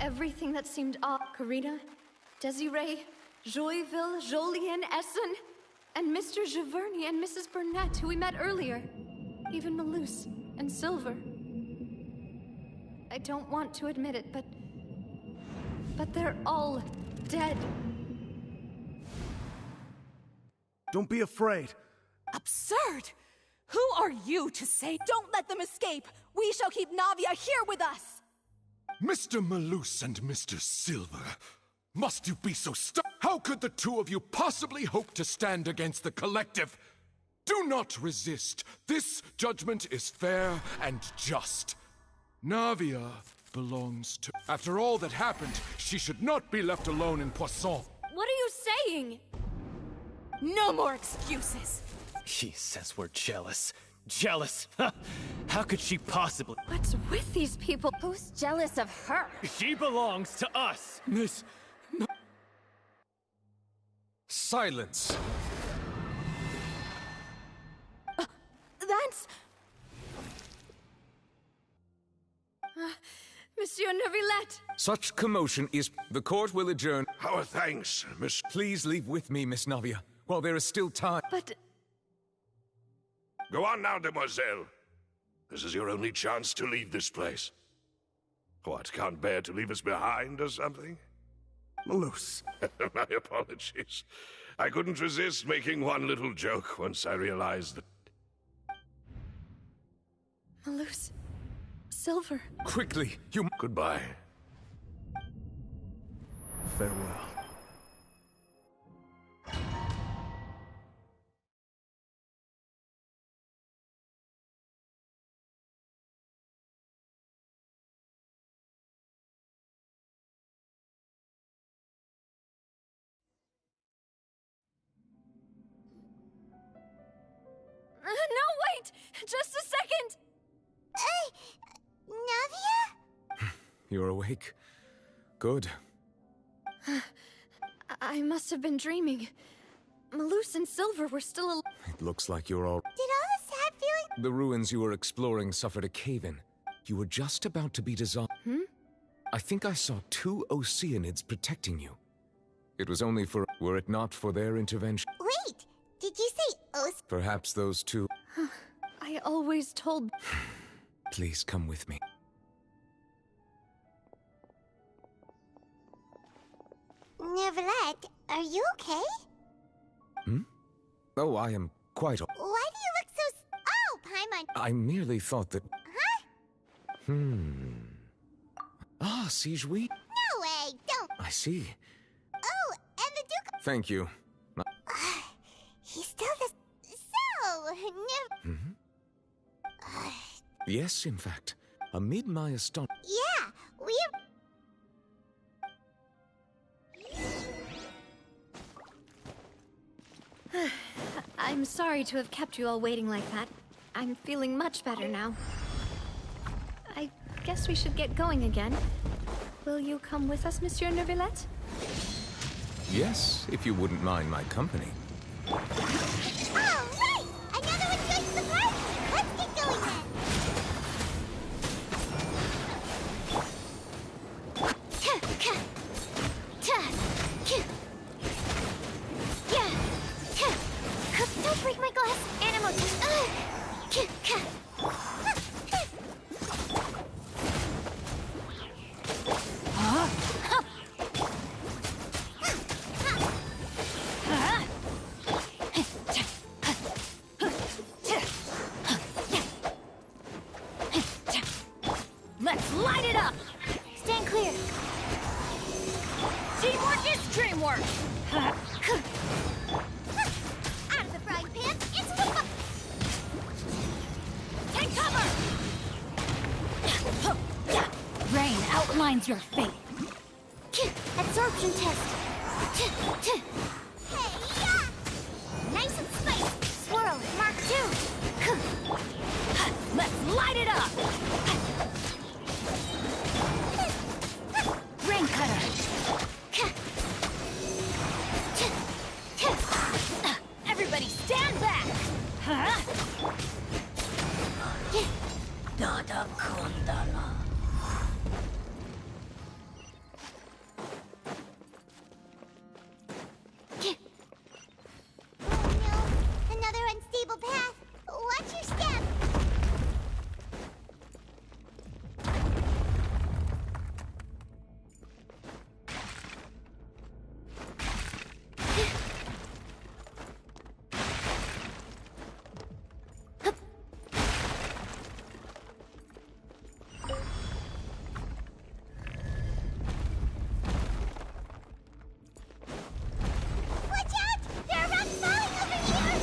Everything that seemed off. Karina, Desiree, Joyville, Jolien, Essen, and Mr. Giverny and Mrs. Burnett, who we met earlier. Even Malus and Silver. I don't want to admit it, but they're all dead. Don't be afraid. Absurd! Who are you to say, don't let them escape? We shall keep Navia here with us! Mr. Malus and Mr. Silver, must you be so How could the two of you possibly hope to stand against the collective? Do not resist. This judgment is fair and just. Navia belongs to... After all that happened, she should not be left alone in Poisson. What are you saying? No more excuses! She says we're jealous. Jealous? How could she possibly? What's with these people? Who's jealous of her? She belongs to us! Miss... No. Silence. That's... Monsieur Neuvillette! Such commotion is... The court will adjourn. Our thanks, Miss... Please leave with me, Miss Navia, while there is still time. But... Go on now, demoiselle. This is your only chance to leave this place. What, can't bear to leave us behind or something? Malus. My apologies. I couldn't resist making one little joke once I realized that... Malus. Silver. Quickly, you... Goodbye. Farewell. No, wait! Just a second! Navia? You're awake. Good. I must have been dreaming. Malus and Silver were still alive. It looks like you're all... Did all the sad feeling... The ruins you were exploring suffered a cave-in. You were just about to be dissolved. I think I saw 2 Oceanids protecting you. It was only for... Were it not for their intervention... Wait! Did you say Perhaps those 2... I always told... Please come with me. Neuvillette, are you okay? Oh, I am quite... Why do you look so... Oh, Paimon! I merely thought that... Huh? Ah, Sigewin? No way, don't... I see. Oh, and the Duke... Thank you. He still does... So... Yes, in fact. Amid my astonishment... Yeah, I'm sorry to have kept you all waiting like that. I'm feeling much better now. I guess we should get going again. Will you come with us, Monsieur Neuvillette? Yes, if you wouldn't mind my company. All right! Another one joins the party! Let's get going then! Don't break my glass! Animal Let's light it up! Stand clear! Teamwork is dreamwork! Out of the frying pan, into the... Take cover! Rain outlines your fate. Absorption test. Hey, yeah! Nice and spicy. Swirl, Mark 2. light it up! Rain cutter! Everybody stand back! Huh? Dada Kundala. Oh no, another unstable path. Watch your step. Watch out! There are rocks falling over here!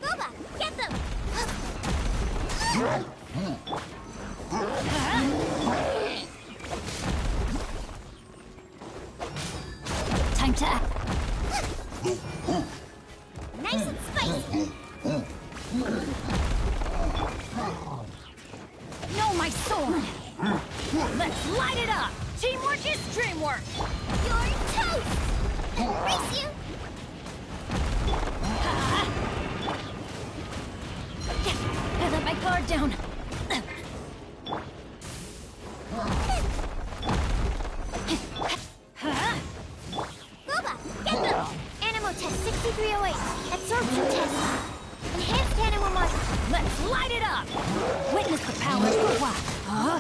Boba, get them! Time to act. Nice and spicy! No, my sword! Let's light it up! Teamwork is dreamwork! You're toast! Race you! I let my guard down. Boba, get them! Animal test 6308. Absorption test. Enhanced animal model. Let's light it up! Witness the power of what? Huh?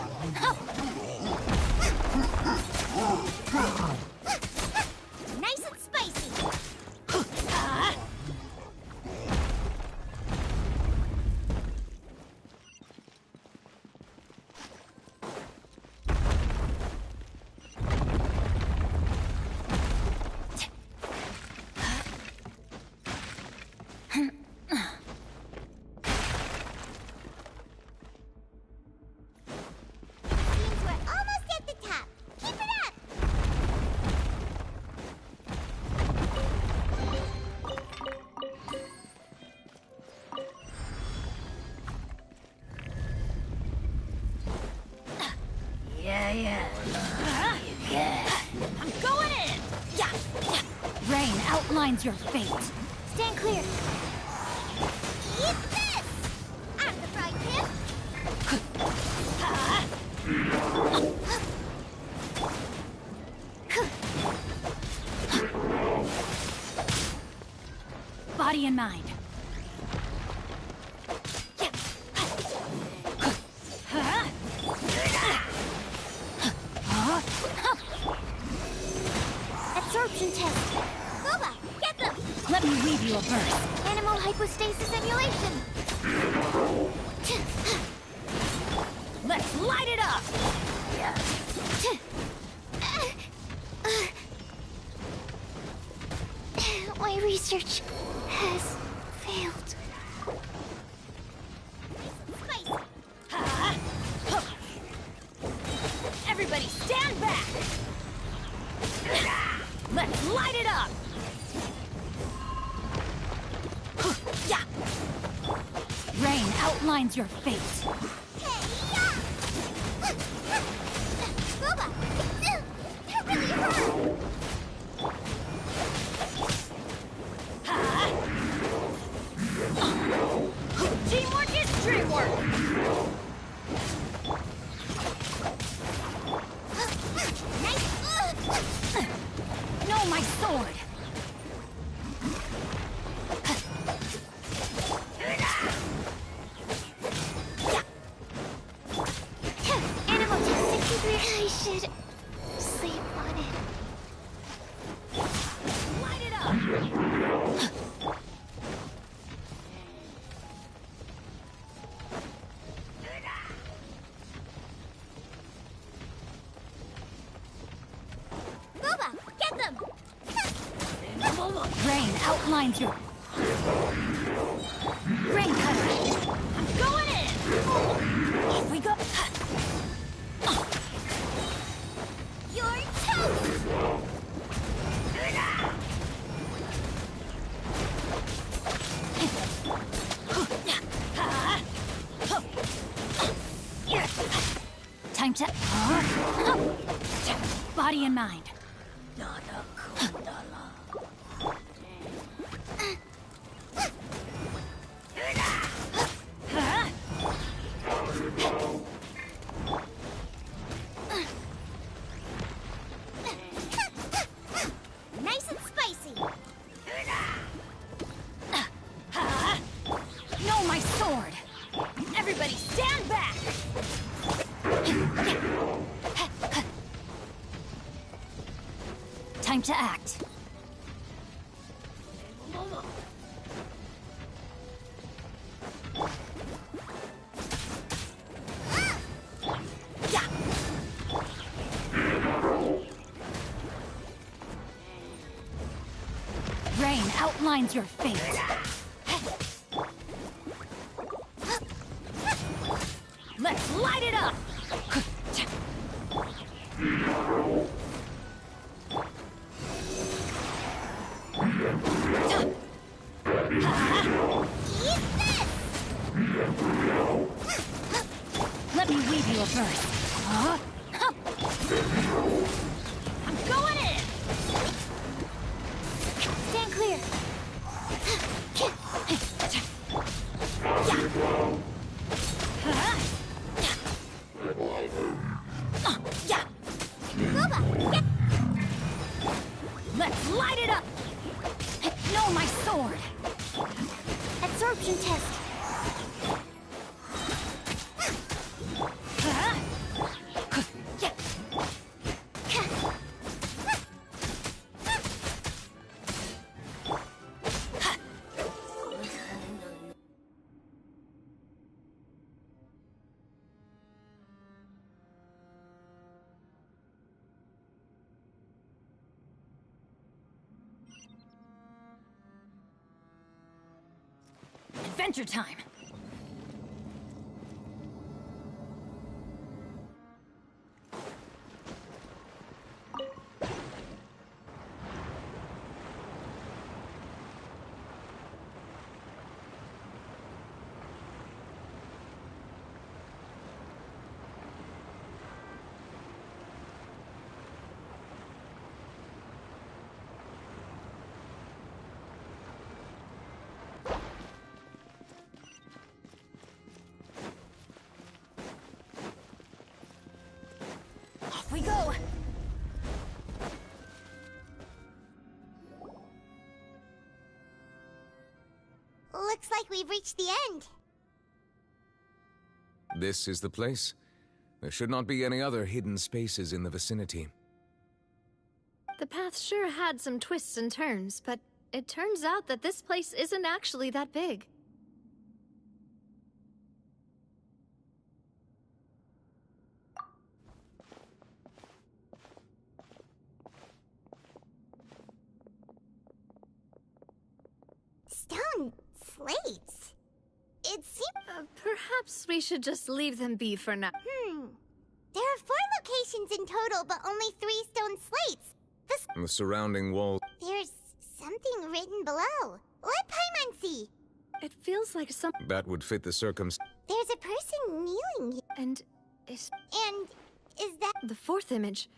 Nice and spicy! Seems we're almost at the top. Keep it up! Yeah. I'm going in! Yeah. Rain outlines your fate. Stand clear. Eat this! Out of the frying pan! Body and mind. Absorption test. Boba, get them! Let me weave you a burst. Animal hypostasis simulation. Let's light it up! My research has failed. Everybody stand back! Let's light it up! Yeah. Rain outlines your fate. Boba! That really hurt! Teamwork is dreamwork! No, my sword! Animal test 63. I should sleep on it. Light it up! Boba, get them! Rain outlines your... Rain cutter! I'm going in! If we go... You're toast! Time to... Body and mind. Nice and spicy. No, my sword! Everybody stand back! Time to act. Rain outlines your fate. Let's light it up! Let me weave you a verse. I'm going in! Stand clear. Let's light it up! No, my sword! Absorption test. Adventure time! Off we go! Looks like we've reached the end. This is the place. There should not be any other hidden spaces in the vicinity. The path sure had some twists and turns, but it turns out that this place isn't actually that big. Stone slates. It seems... Perhaps we should just leave them be for now. There are 4 locations in total, but only 3 stone slates. The surrounding wall. There's something written below. Let Paimon see. It feels like some... That would fit the circumstance. There's a person kneeling here. And is that... The 4th image.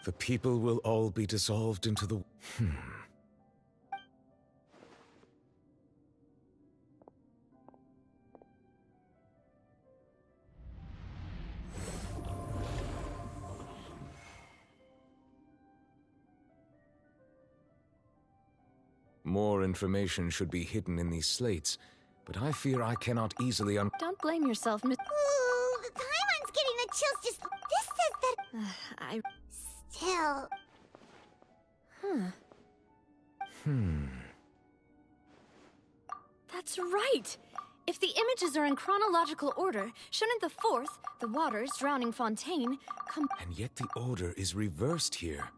The people will all be dissolved into the... More information should be hidden in these slates, but I fear I cannot easily Don't blame yourself, Miss... Ooh, the Paimon's getting the chills just... This says that... Still... That's right! If the images are in chronological order, shouldn't the 4th, the waters drowning Fontaine, come... And yet the order is reversed here.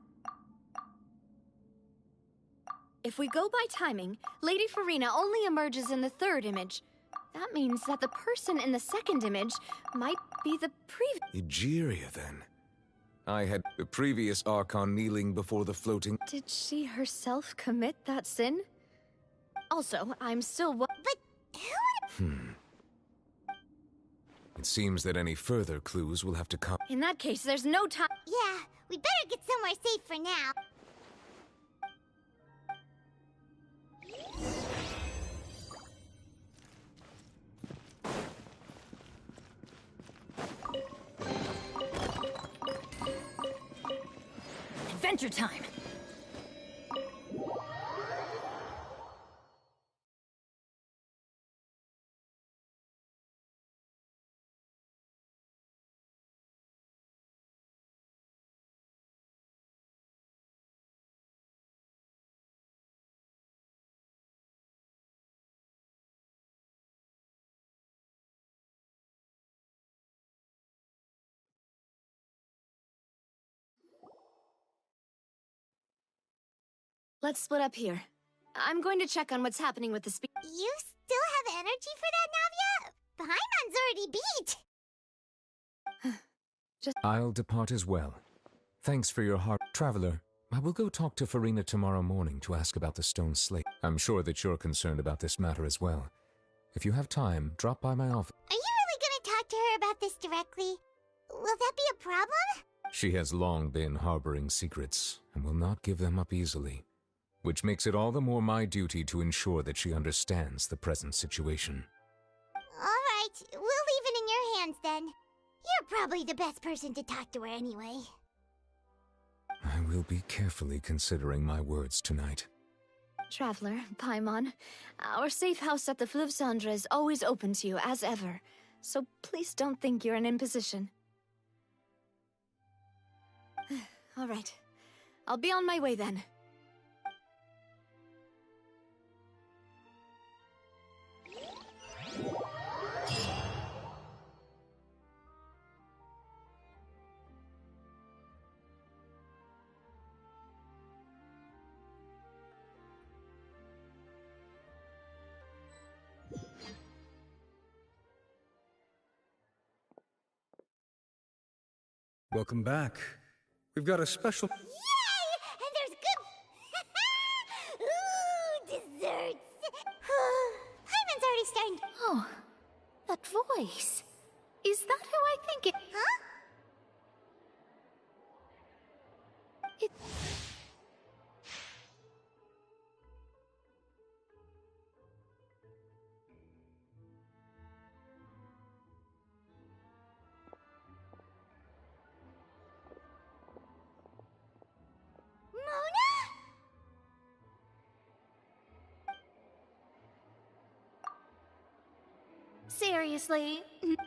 If we go by timing, Lady Farina only emerges in the 3rd image. That means that the person in the 2nd image might be the previous... Egeria, then. I had the previous Archon kneeling before the floating... Did she herself commit that sin? Also, I'm still... But who would... It It seems that any further clues will have to come. In that case, there's no time. Yeah, we better get somewhere safe for now. Adventure time! Let's split up here. I'm going to check on what's happening with the You still have energy for that, Navia? Paimon's already beat! I'll depart as well. Thanks for your heart. Traveler, I will go talk to Farina tomorrow morning to ask about the stone slate. I'm sure that you're concerned about this matter as well. If you have time, drop by my office. Are you really gonna talk to her about this directly? Will that be a problem? She has long been harboring secrets and will not give them up easily, which makes it all the more my duty to ensure that she understands the present situation. Alright, we'll leave it in your hands then. You're probably the best person to talk to her anyway. I will be carefully considering my words tonight. Traveler, Paimon, our safe house at the Fleuve Cendre is always open to you, as ever. So please don't think you're an imposition. All right. I'll be on my way then. Welcome back. We've got a special... Yay! And there's good... Ooh, desserts! Paimon's already starting... Oh, that voice. Is that who I think it... Huh? It... Seriously? Still,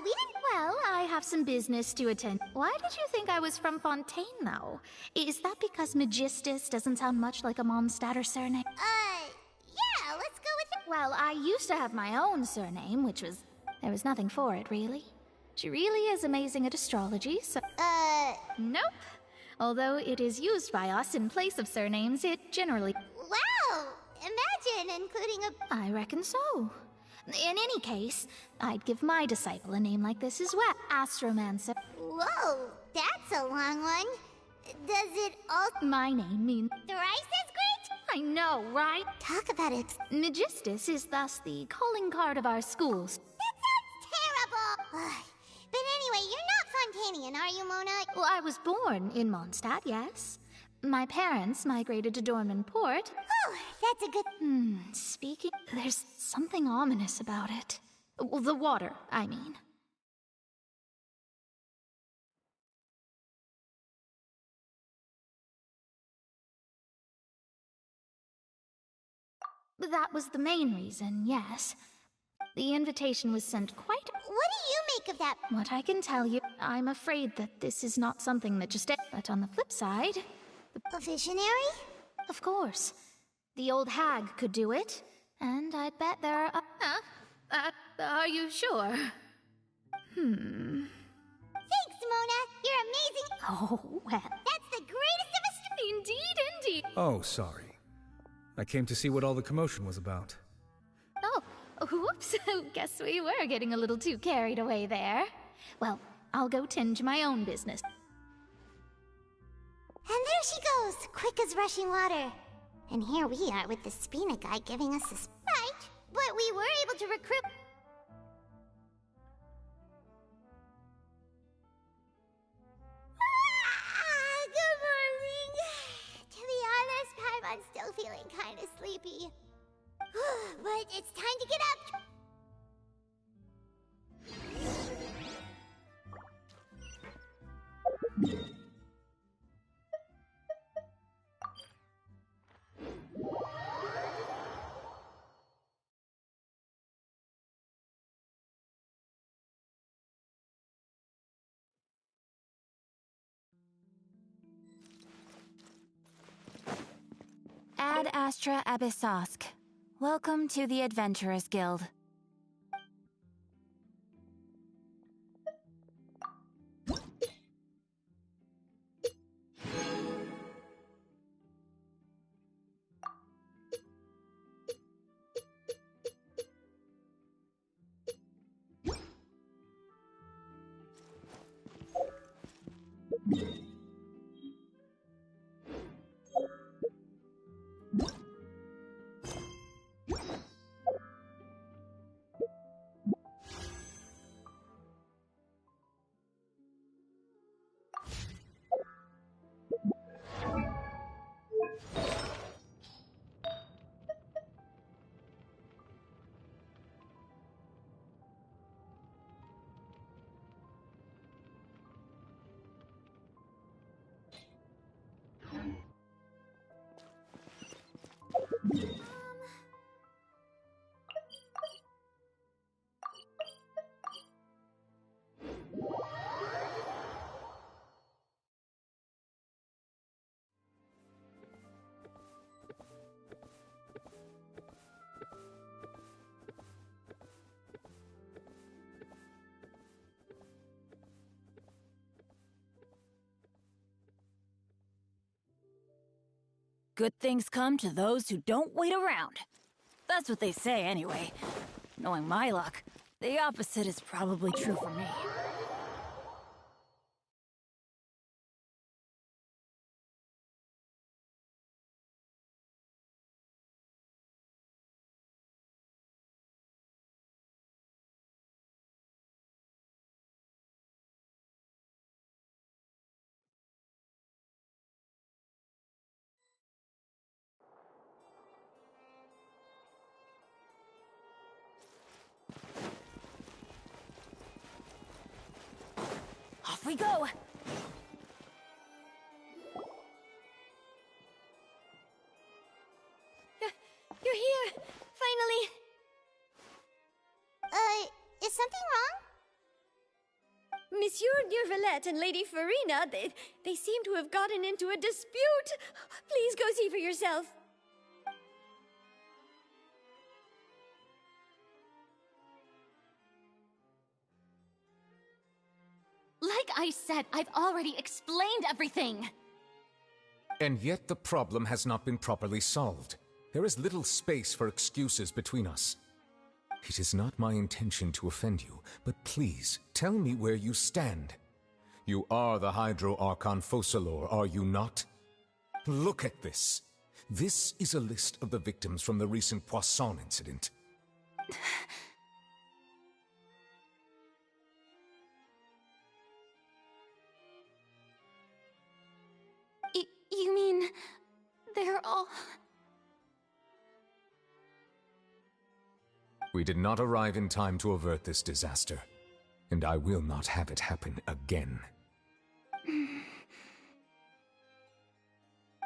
we didn't... Well, I have some business to attend. Why did you think I was from Fontaine, though? Is that because Magistus doesn't sound much like a Mondstadt surname? Yeah, let's go with it. Well, I used to have my own surname, which was... There was nothing for it, really. She really is amazing at astrology, so... Nope. Although it is used by us in place of surnames, it generally... Wow! Imagine including a... I reckon so. In any case, I'd give my disciple a name like this as well. Astromancer. Whoa, that's a long one. Does it all... My name means... Thrice as great? I know, right? Talk about it. Magistus is thus the calling card of our schools. That sounds terrible! But anyway, you're not Fontanian, are you, Mona? Well, I was born in Mondstadt, yes. My parents migrated to Dornman Port. Oh, that's a good... Speaking... There's something ominous about it. Well, the water, I mean. That was the main reason, yes. The invitation was sent quite... What do you make of that? What I can tell you, I'm afraid that this is not something that just... But on the flip side... A visionary? Of course. The old hag could do it, and I'd bet there are... are you sure? Thanks, Mona. You're amazing. Oh, well. That's the greatest of a... Indeed. Oh, sorry. I came to see what all the commotion was about. Oh, whoops. Guess we were getting a little too carried away there. Well, I'll go tend to my own business. And there she goes, quick as rushing water. And here we are with the Spina guy giving us this... Right, but we were able to recruit... feeling kinda sleepy. But it's time to get up! Ad Astra Abyssosk. Welcome to the Adventurers Guild. Good things come to those who don't wait around. That's what they say, anyway. Knowing my luck, the opposite is probably true for me. Off we go! You're here! Finally! Is something wrong? Monsieur Neurvalette and Lady Farina, they seem to have gotten into a dispute. Please go see for yourself. Like I said, I've already explained everything. And yet the problem has not been properly solved. There is little space for excuses between us. It is not my intention to offend you, but please, tell me where you stand. You are the Hydro Archon Focalor, are you not? Look at this. This is a list of the victims from the recent Poisson incident. You mean... they're all... We did not arrive in time to avert this disaster, and I will not have it happen again.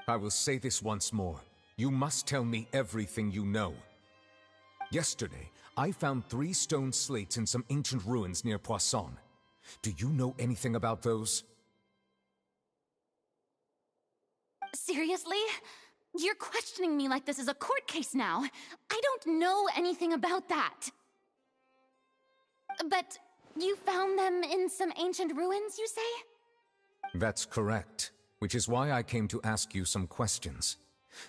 I will say this once more. You must tell me everything you know. Yesterday, I found 3 stone slates in some ancient ruins near Poisson. Do you know anything about those? Seriously? You're questioning me like this is a court case now. I don't know anything about that. But you found them in some ancient ruins, you say? That's correct, which is why I came to ask you some questions.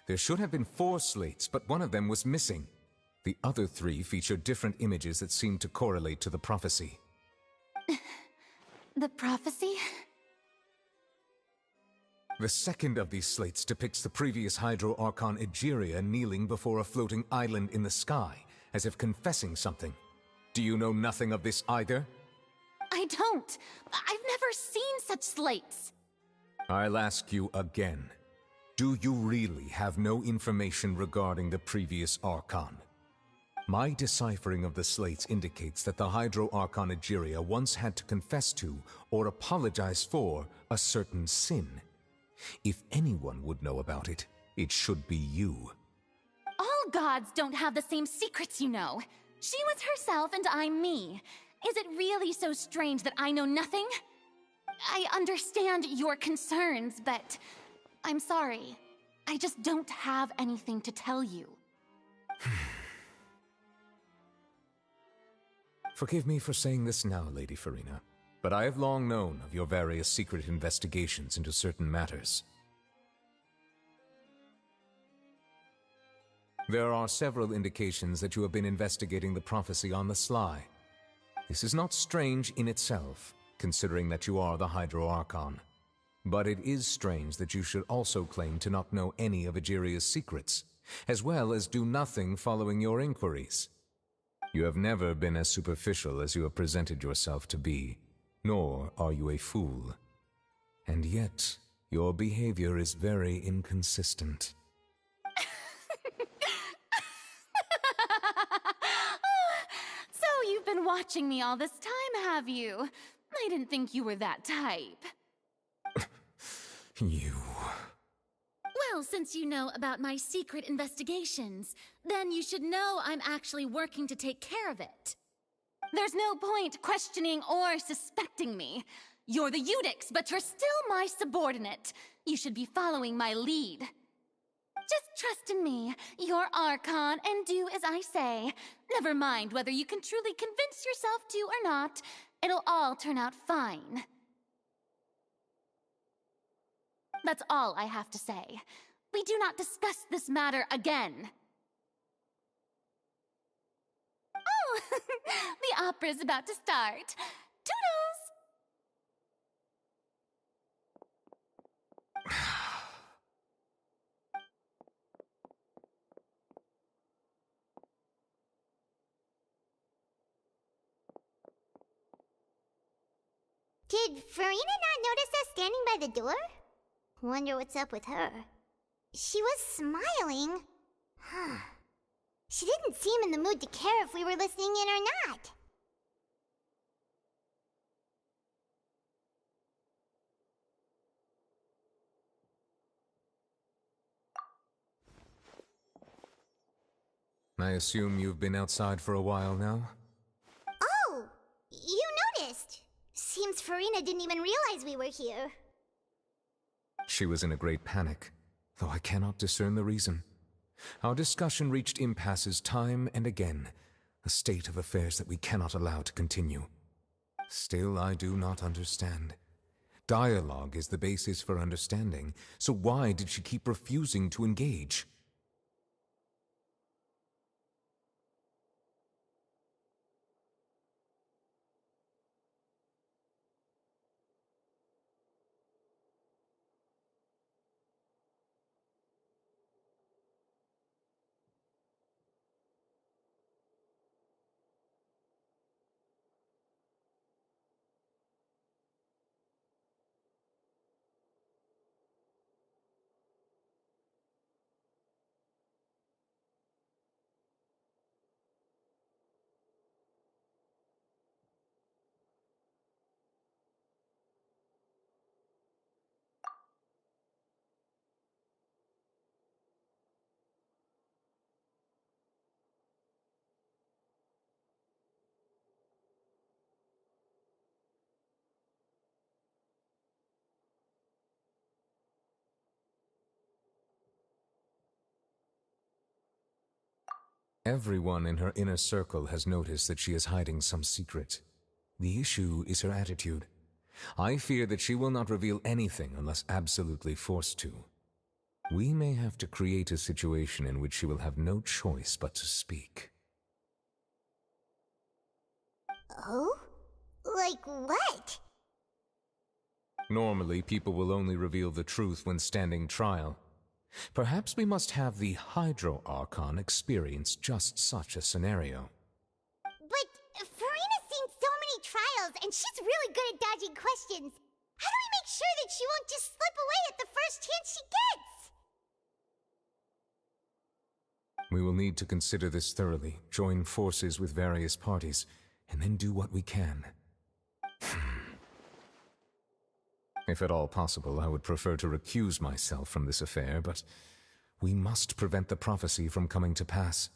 There should have been 4 slates, but one of them was missing. The other 3 feature different images that seem to correlate to the prophecy. The prophecy? The second of these slates depicts the previous Hydro Archon Egeria kneeling before a floating island in the sky, as if confessing something. Do you know nothing of this either? I don't. I've never seen such slates. I'll ask you again. Do you really have no information regarding the previous Archon? My deciphering of the slates indicates that the Hydro Archon Egeria once had to confess to, or apologize for, a certain sin. If anyone would know about it, it should be you. All gods don't have the same secrets, you know. She was herself and I'm me. Is it really so strange that I know nothing? I understand your concerns, but I'm sorry. I just don't have anything to tell you. Forgive me for saying this now, Lady Farina, but I have long known of your various secret investigations into certain matters. There are several indications that you have been investigating the prophecy on the sly. This is not strange in itself, considering that you are the Hydro Archon. But it is strange that you should also claim to not know any of Egeria's secrets, as well as do nothing following your inquiries. You have never been as superficial as you have presented yourself to be, nor are you a fool. And yet, your behavior is very inconsistent. So you've been watching me all this time, have you? I didn't think you were that type. You... Well, since you know about my secret investigations, then you should know I'm actually working to take care of it. There's no point questioning or suspecting me. You're the Eudix, but you're still my subordinate. You should be following my lead. Just trust in me, you're Archon, and do as I say. Never mind whether you can truly convince yourself to or not. It'll all turn out fine. That's all I have to say. We do not discuss this matter again. Oh, the opera's about to start. Toodles! Did Farina not notice us standing by the door? Wonder what's up with her. She was smiling. Huh. She didn't seem in the mood to care if we were listening in or not. I assume you've been outside for a while now? Oh! You noticed! Seems Farina didn't even realize we were here. She was in a great panic, though I cannot discern the reason. Our discussion reached impasses time and again, a state of affairs that we cannot allow to continue. Still, I do not understand. Dialogue is the basis for understanding, so why did she keep refusing to engage? Everyone in her inner circle has noticed that she is hiding some secret. The issue is her attitude. I fear that she will not reveal anything unless absolutely forced to. We may have to create a situation in which she will have no choice but to speak. Oh? Like what? Normally, people will only reveal the truth when standing trial. Perhaps we must have the Hydro Archon experience just such a scenario. But Farina's seen so many trials, and she's really good at dodging questions. How do we make sure that she won't just slip away at the first chance she gets? We will need to consider this thoroughly, join forces with various parties, and then do what we can. If at all possible, I would prefer to recuse myself from this affair, but we must prevent the prophecy from coming to pass.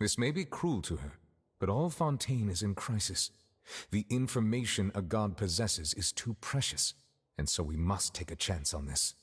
This may be cruel to her, but all Fontaine is in crisis. The information a god possesses is too precious, and so we must take a chance on this.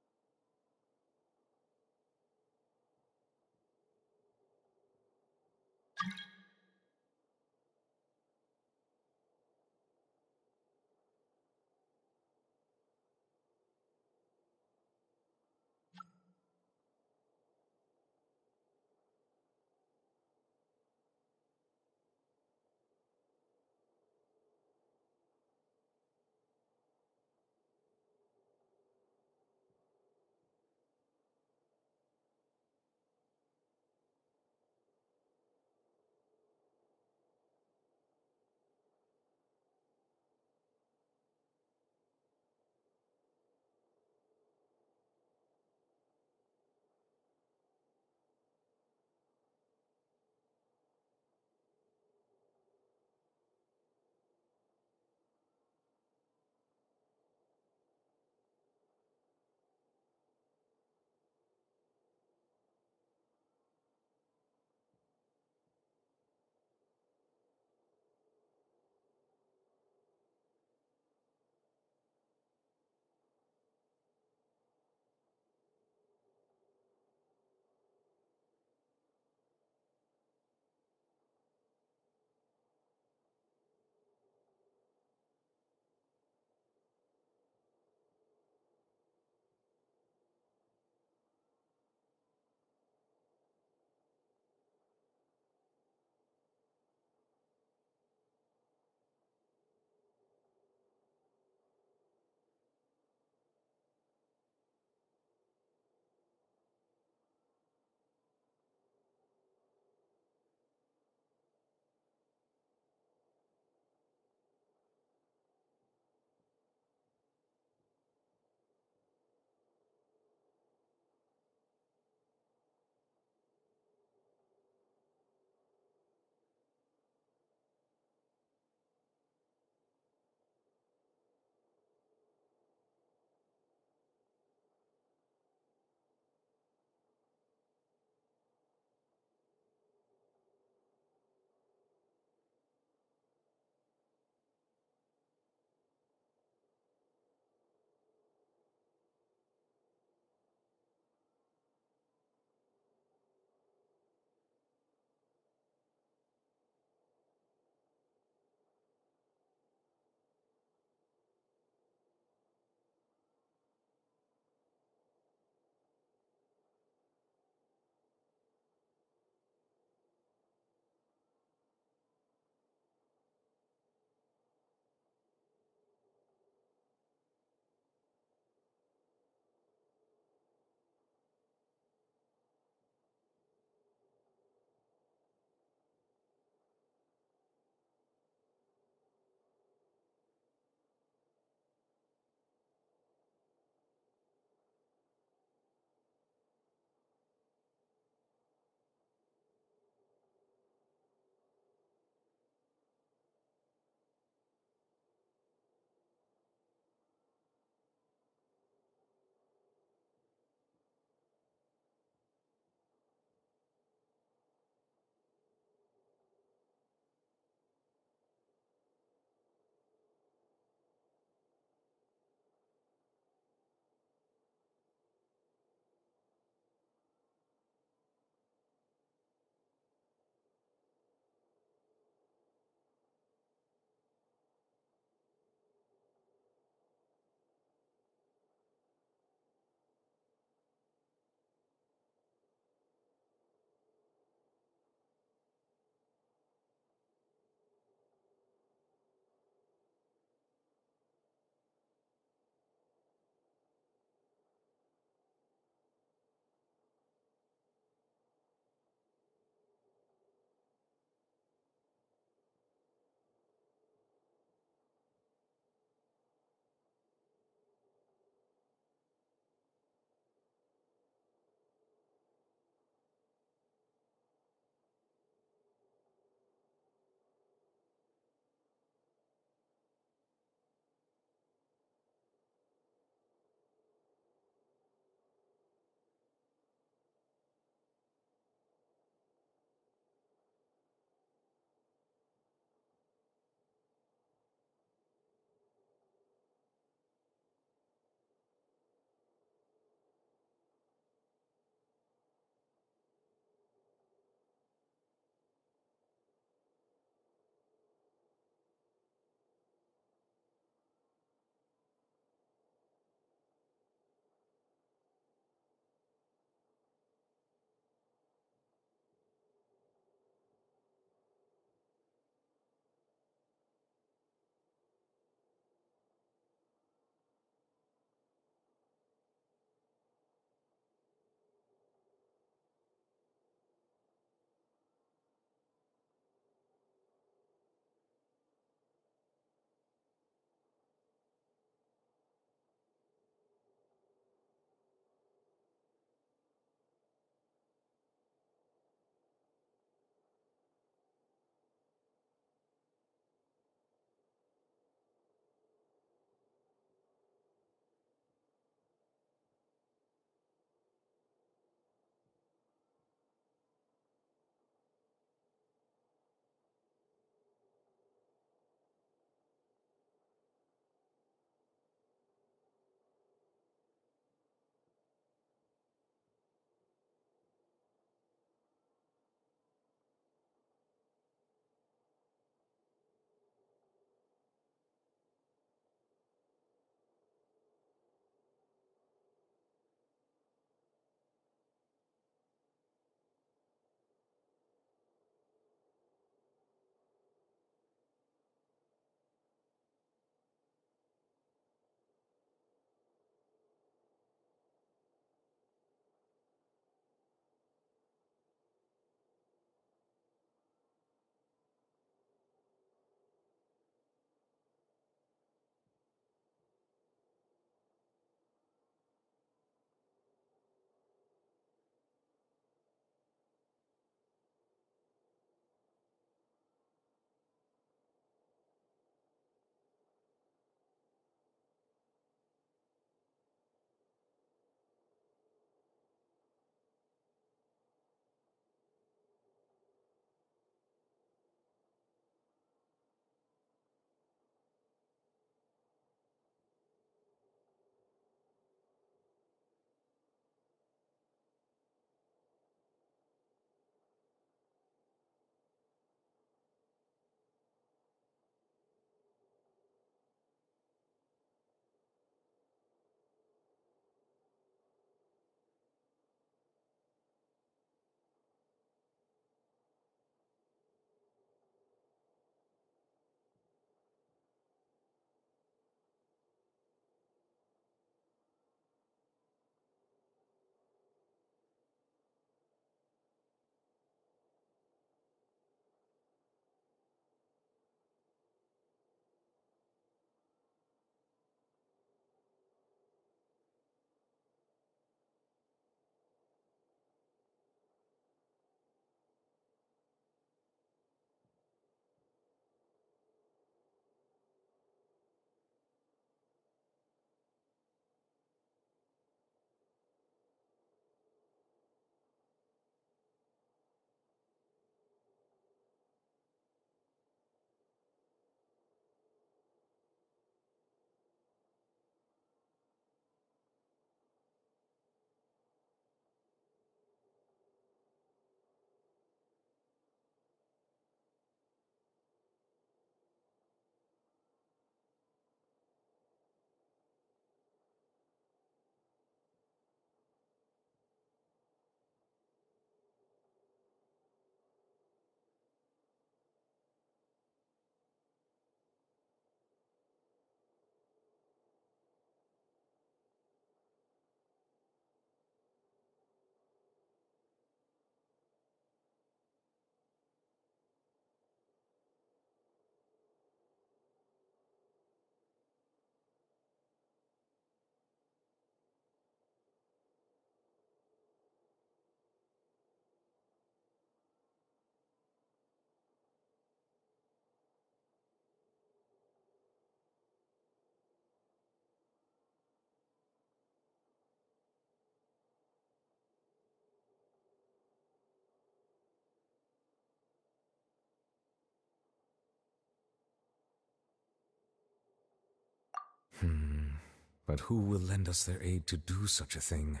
But who will lend us their aid to do such a thing?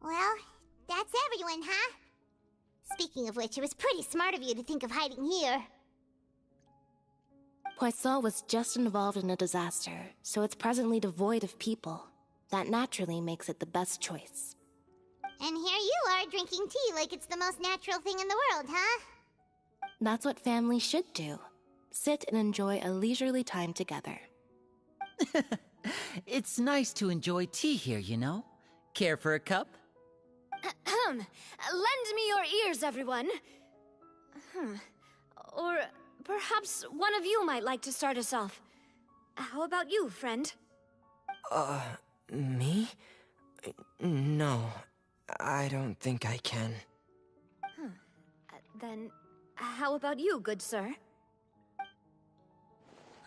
Well, that's everyone, huh? Speaking of which, it was pretty smart of you to think of hiding here. Poisson was just involved in a disaster, so it's presently devoid of people. That naturally makes it the best choice. And here you are drinking tea like it's the most natural thing in the world, huh? That's what families should do. Sit and enjoy a leisurely time together. It's nice to enjoy tea here, you know? Care for a cup? Lend me your ears, everyone. Or perhaps one of you might like to start us off. How about you, friend? Me? No, I don't think I can. Then, how about you, good sir?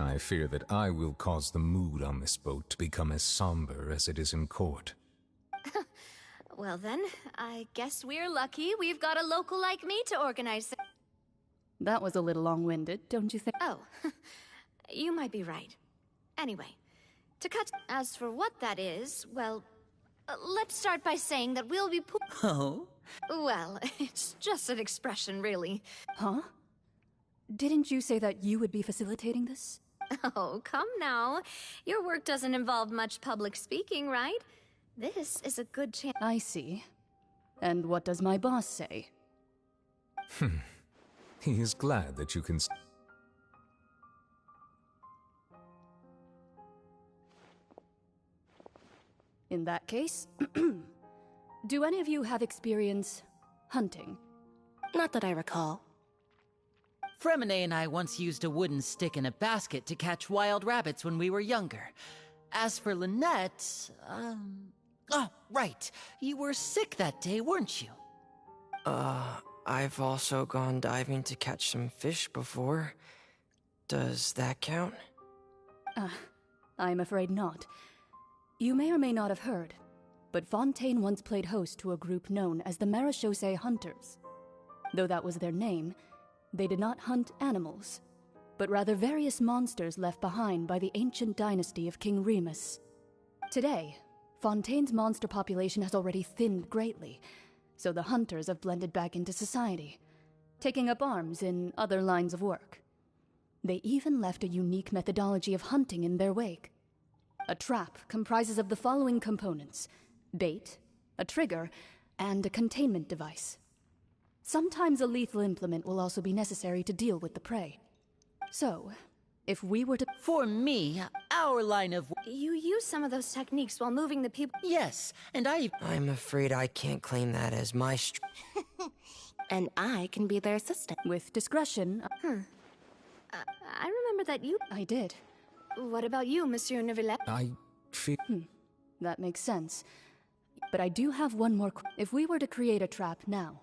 I fear that I will cause the mood on this boat to become as somber as it is in court. Well then, I guess we're lucky we've got a local like me to organize it. That was a little long-winded, don't you think? Oh, you might be right. Anyway, to cut... As for what that is, well, let's start by saying that we'll be Oh? Well, it's just an expression, really. Huh? Didn't you say that you would be facilitating this? Oh, come now. Your work doesn't involve much public speaking, right? This is a good chance. I see. And what does my boss say? He is glad that you can... In that case, do any of you have experience hunting? Not that I recall. Fremine and I once used a wooden stick in a basket to catch wild rabbits when we were younger. As for Lynette, Oh, right. You were sick that day, weren't you? I've also gone diving to catch some fish before. Does that count? I'm afraid not. You may or may not have heard, but Fontaine once played host to a group known as the Marechaussee Hunters. Though that was their name, they did not hunt animals, but rather various monsters left behind by the ancient dynasty of King Remus. Today, Fontaine's monster population has already thinned greatly, so the hunters have blended back into society, taking up arms in other lines of work. They even left a unique methodology of hunting in their wake. A trap comprises of the following components: bait, a trigger, and a containment device. Sometimes a lethal implement will also be necessary to deal with the prey. So, if we were to... For me, our line of... You use some of those techniques while moving the people... Yes, and I'm afraid I can't claim that as my And I can be their assistant. With discretion... I remember that you... I did. What about you, Monsieur Neuvillette? I feel... That makes sense. But I do have one more if we were to create a trap now.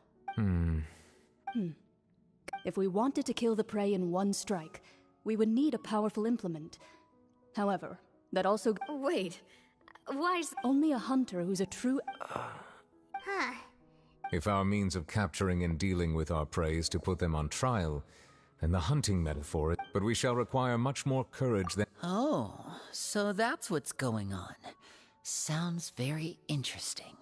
If we wanted to kill the prey in one strike, we would need a powerful implement. However, that also... Wait, why is... Only a hunter who's a true... Huh. If our means of capturing and dealing with our prey is to put them on trial, then the hunting metaphor... But we shall require much more courage than... Oh, so that's what's going on. Sounds very interesting.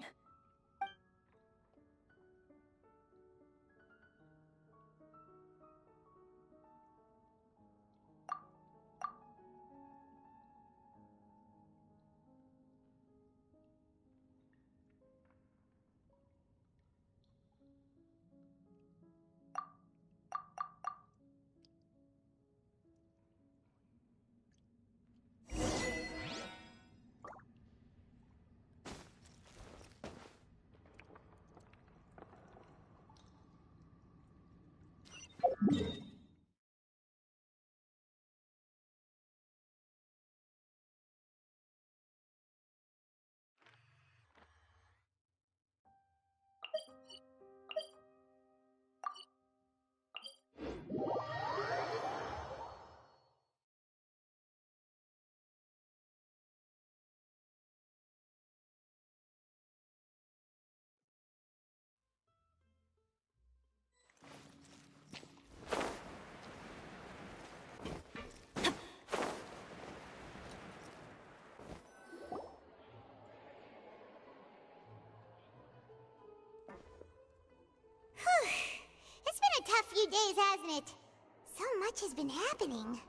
It's been a tough few days, hasn't it? So much has been happening.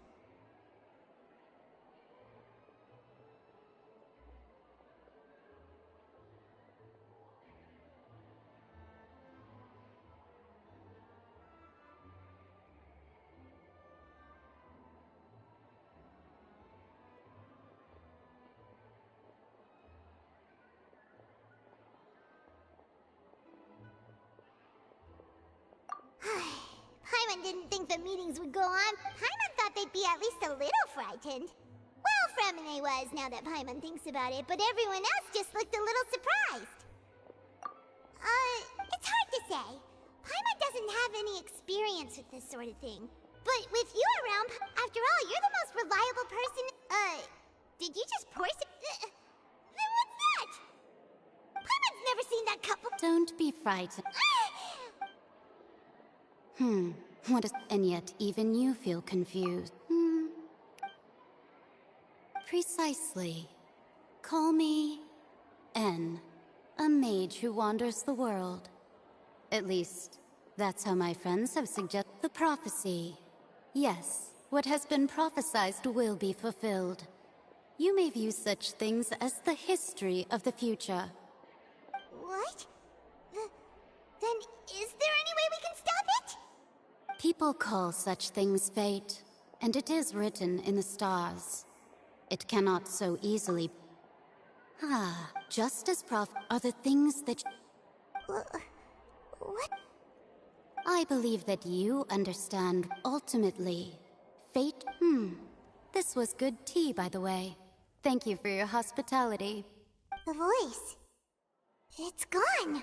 Paimon didn't think the meetings would go on. Paimon thought they'd be at least a little frightened. Well, Fremine was, now that Paimon thinks about it, but everyone else just looked a little surprised. It's hard to say. Paimon doesn't have any experience with this sort of thing. But with you around, after all, you're the most reliable person. Did you just pour some... Then what's that? Paimon's never seen that couple... Don't be frightened. What is... And yet, even you feel confused. Precisely. Call me... N. A mage who wanders the world. At least, that's how my friends have suggested. The prophecy. Yes, what has been prophesized will be fulfilled. You may view such things as the history of the future. What? Then is there any way we can stop it? People call such things fate, and it is written in the stars. It cannot so easily... just as are the things that... What? I believe that you understand ultimately. Fate... This was good tea, by the way. Thank you for your hospitality. The voice... It's gone.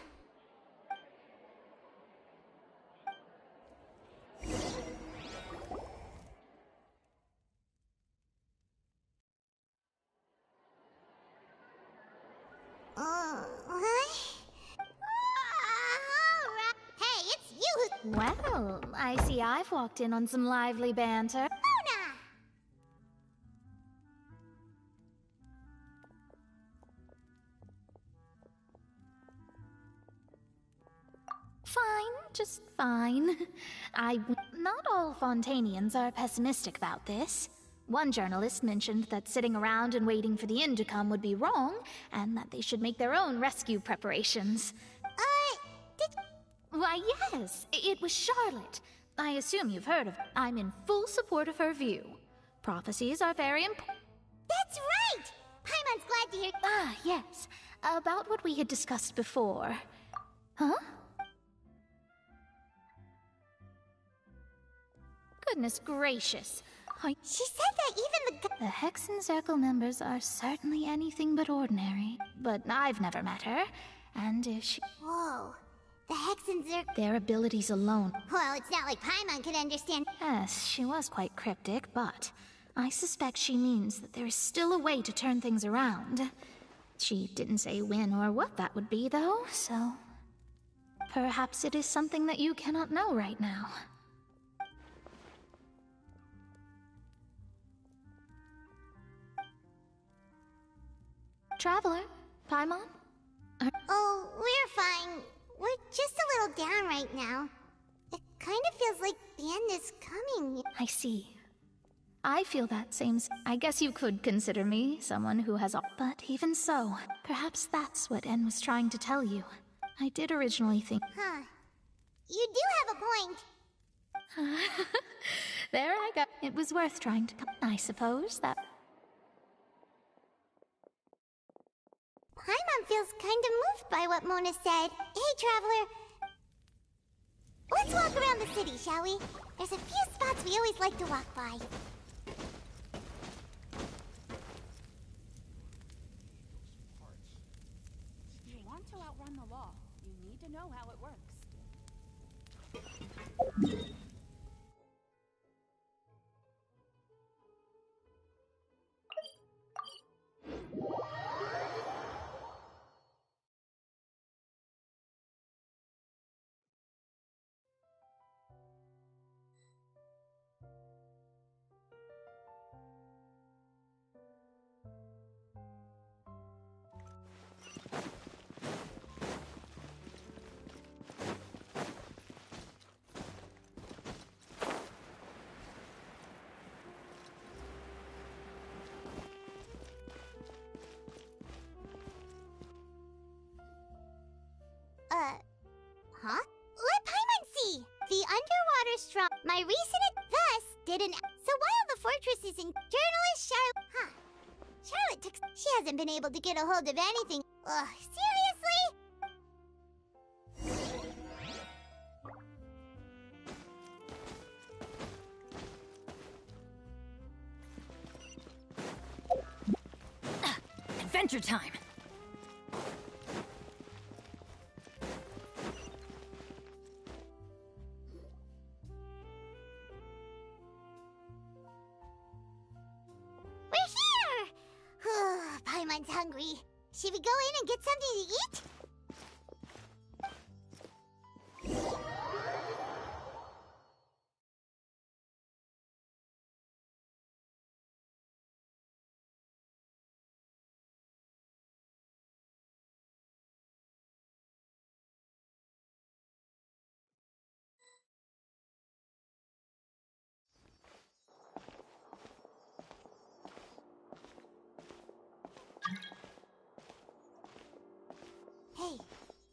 Hey, it's you who... Well, I see I've walked in on some lively banter. Mona! Fine, just fine. Not all Fontainians are pessimistic about this. One journalist mentioned that sitting around and waiting for the end to come would be wrong, and that they should make their own rescue preparations. Why, yes, it was Charlotte. I assume you've heard of her. I'm in full support of her view. Prophecies are very important. That's right! Paimon's glad to hear... Yes. About what we had discussed before. Huh? Goodness gracious. She said that even The Hexen Circle members are certainly anything but ordinary, but I've never met her, and if she... Whoa. The Hexens are... Their abilities alone... Well, it's not like Paimon could understand... Yes, she was quite cryptic, but I suspect she means that there is still a way to turn things around. She didn't say when or what that would be, though, so... Perhaps it is something that you cannot know right now. Traveler, Paimon? Oh, we're fine. We're just a little down right now. It kind of feels like the end is coming. I see. I feel that same... I guess you could consider me someone who has... But even so, perhaps that's what En was trying to tell you. I did originally think... Huh. You do have a point. There I go. It was worth trying to... I suppose that... Paimon feels kind of moved by what Mona said. Hey, Traveler. Let's walk around the city, shall we? There's a few spots we always like to walk by. If you want to outrun the law, you need to know how it works. Huh? Let Paimon see! The underwater strong... My recent... Thus, did an... So while the fortress is in... Journalist Charlotte... Huh. Charlotte took... She hasn't been able to get a hold of anything. Ugh, seriously? Adventure time! Paimon's hungry. Should we go in and get something to eat? Hey,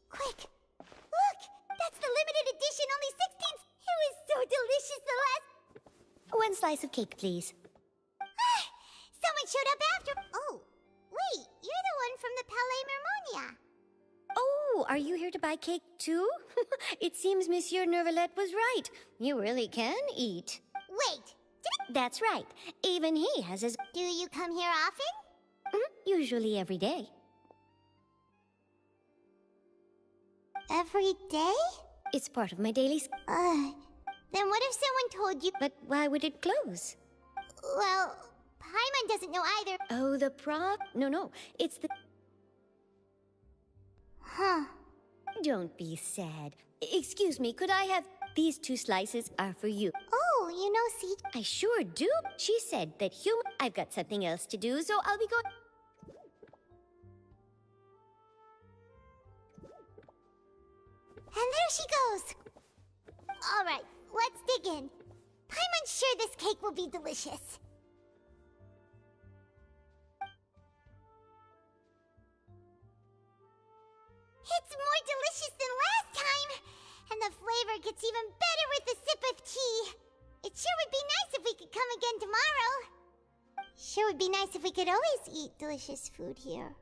quick! Look! That's the limited edition, only 16th! It was so delicious the last... One slice of cake, please. Someone showed up after... Oh, wait, you're the one from the Palais Mermonia. Oh, are you here to buy cake too? It seems Monsieur Nervalette was right. You really can eat. Wait, That's right. Even he has his... do you come here often? Usually every day. Every day? It's part of my daily... Then what if someone told you... But why would it close? Well, Paimon doesn't know either. Oh, the prop? No, it's the... Huh. Don't be sad. Excuse me, could I have... These 2 slices are for you. Oh, you know, see... I sure do. She said that I've got something else to do, so I'll be going... And there she goes! Alright, let's dig in. Paimon's sure this cake will be delicious. It's more delicious than last time! And the flavor gets even better with a sip of tea. It sure would be nice if we could come again tomorrow. Sure would be nice if we could always eat delicious food here.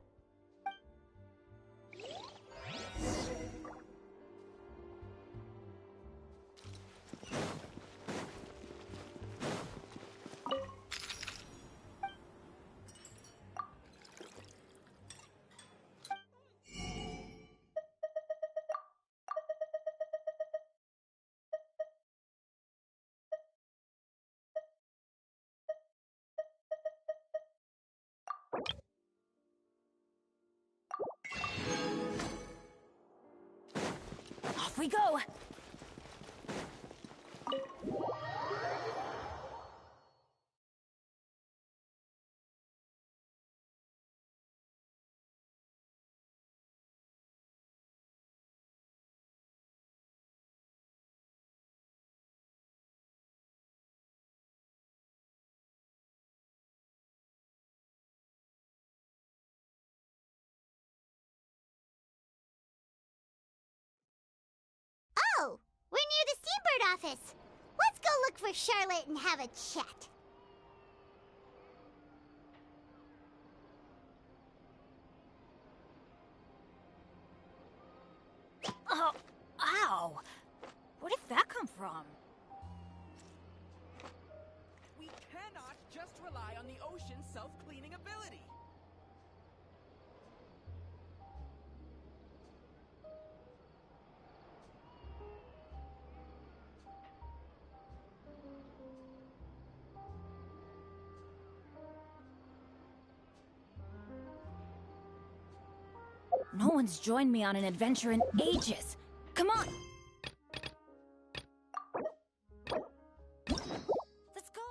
Off we go! Oh, we're near the Seabird office. Let's go look for Charlotte and have a chat. Oh, ow! Where did that come from? We cannot just rely on the ocean's self-cleaning ability. No one's joined me on an adventure in ages. Come on! Let's go!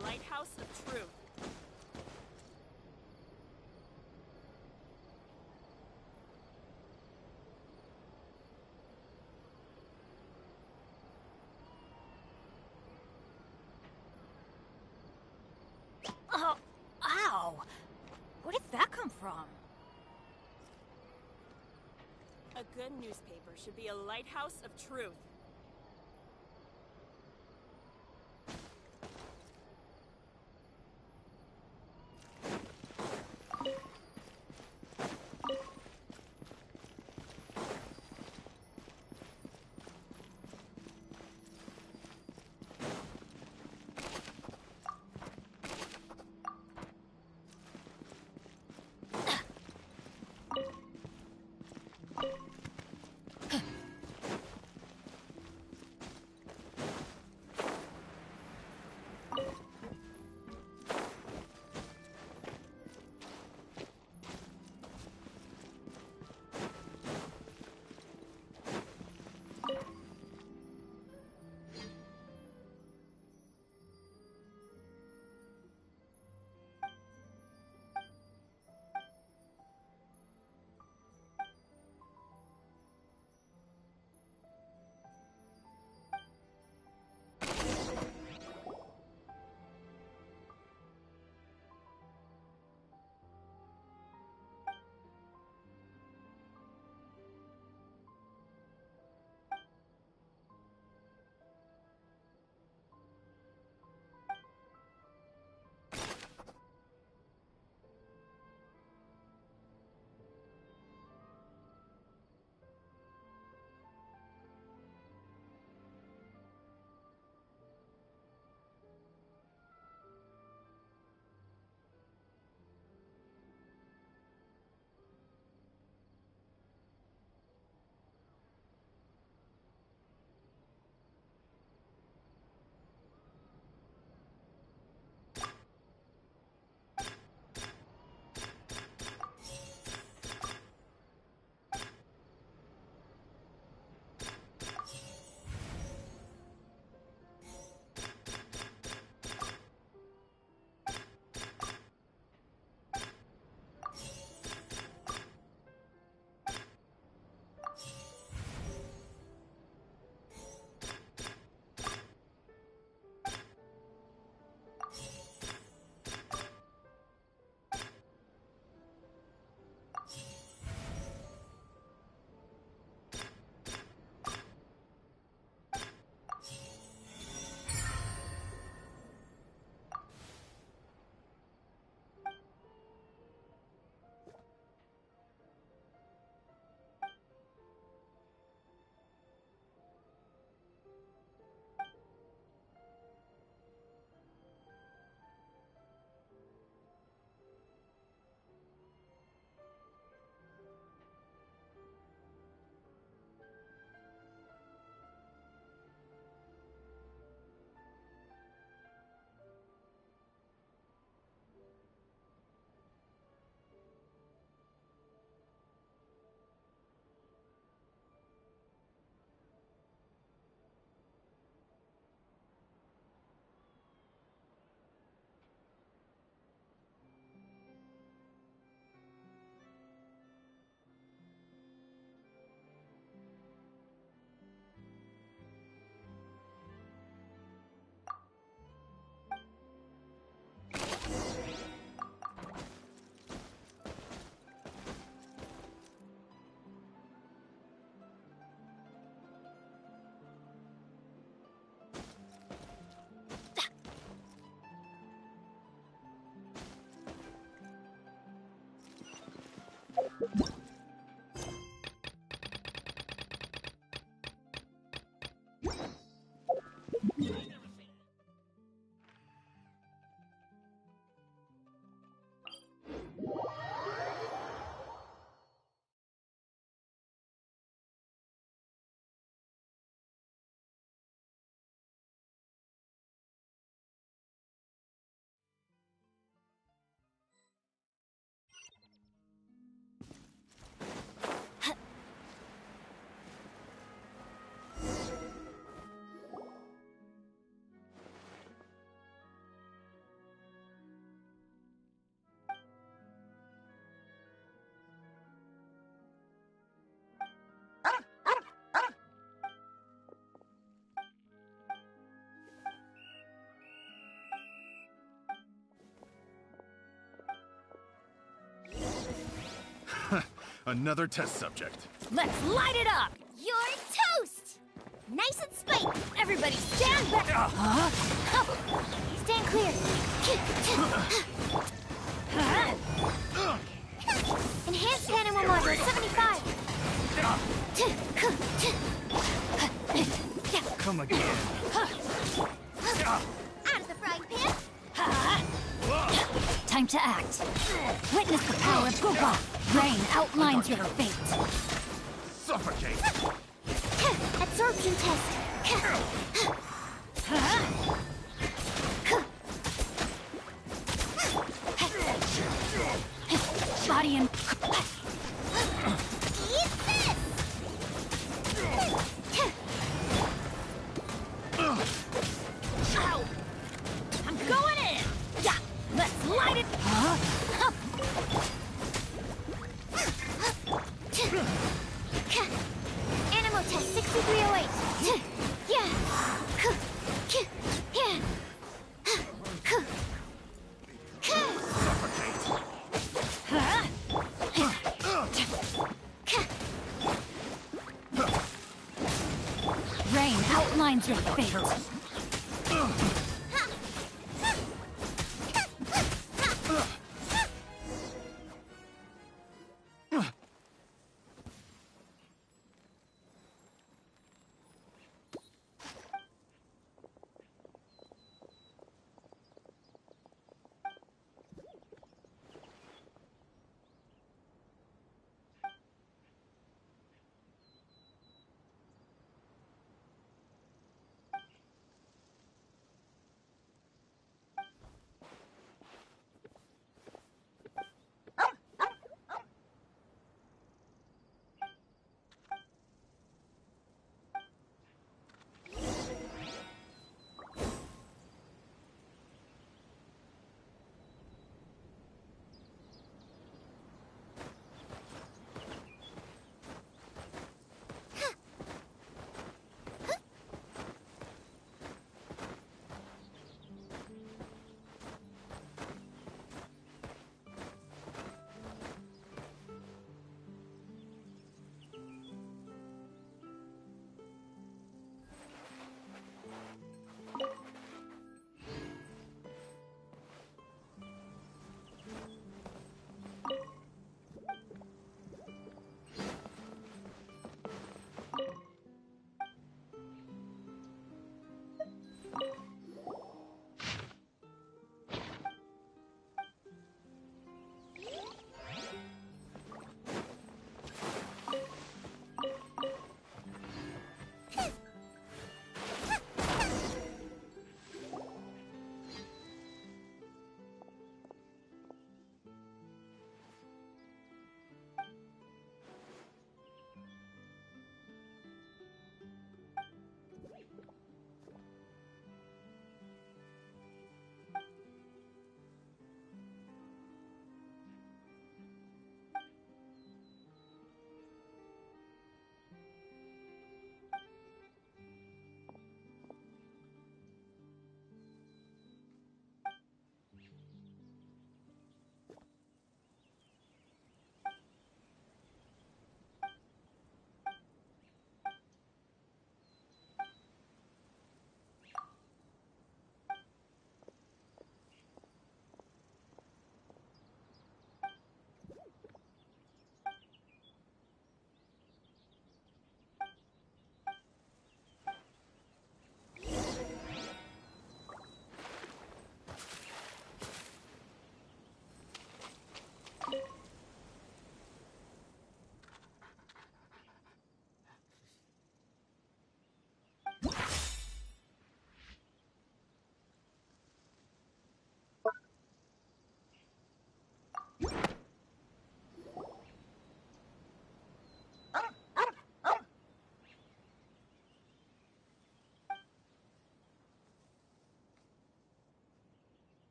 lighthouse of truth. Oh, ow! Where did that come from? A good newspaper should be a lighthouse of truth. Another test subject. Let's light it up! You're toast! Nice and spiky. Everybody stand back! Stand clear. Enhanced animal module 75. Come again. Out of the frying pan. Time to act. Witness the power of Guga. Rain outlines your fate. Suffocate. Absorption test. Body and... Eat this! Ow! I'm going in! Yeah! Let's light it! Animal test 6308. Yeah. Rain outlines your fate.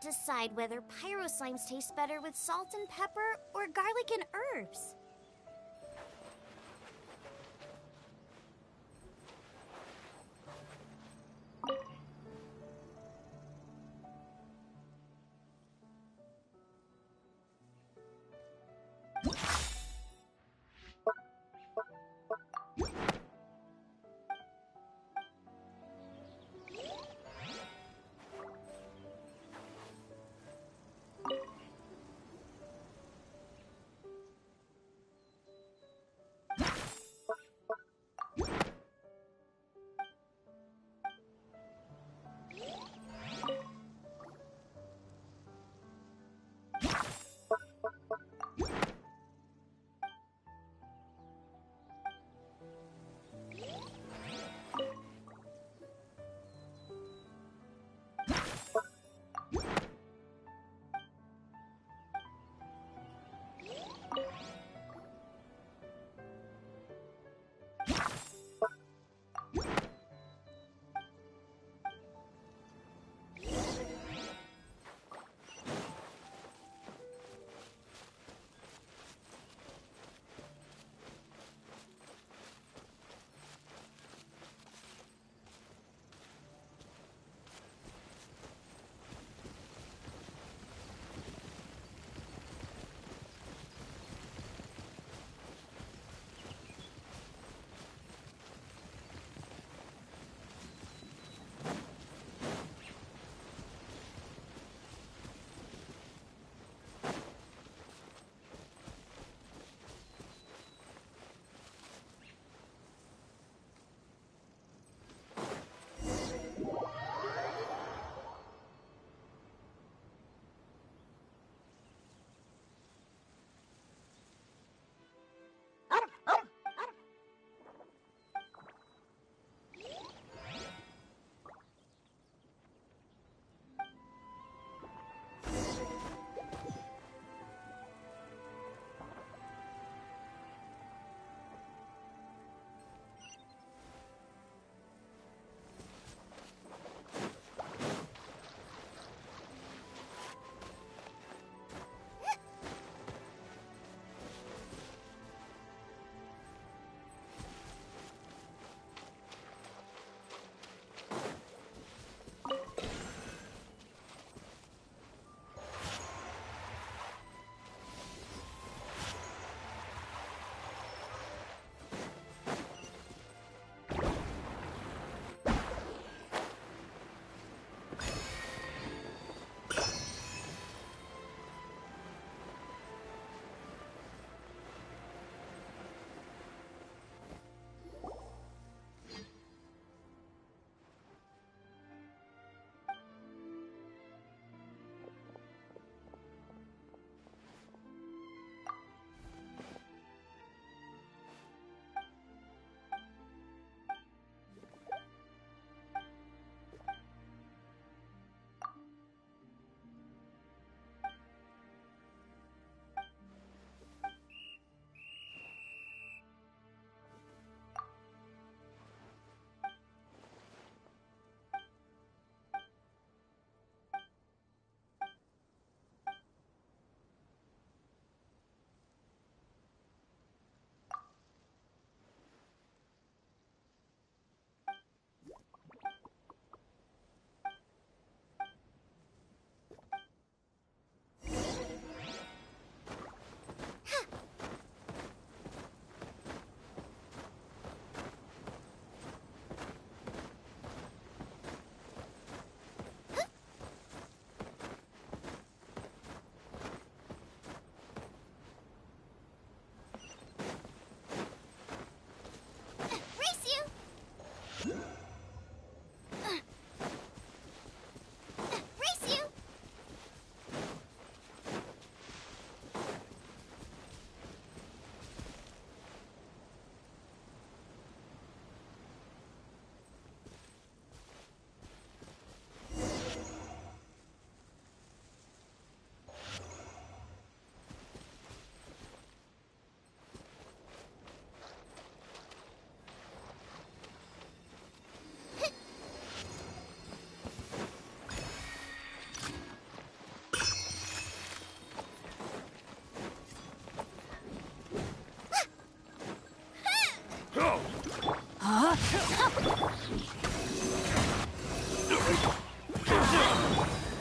can't decide whether pyro slimes taste better with salt and pepper or garlic and herbs.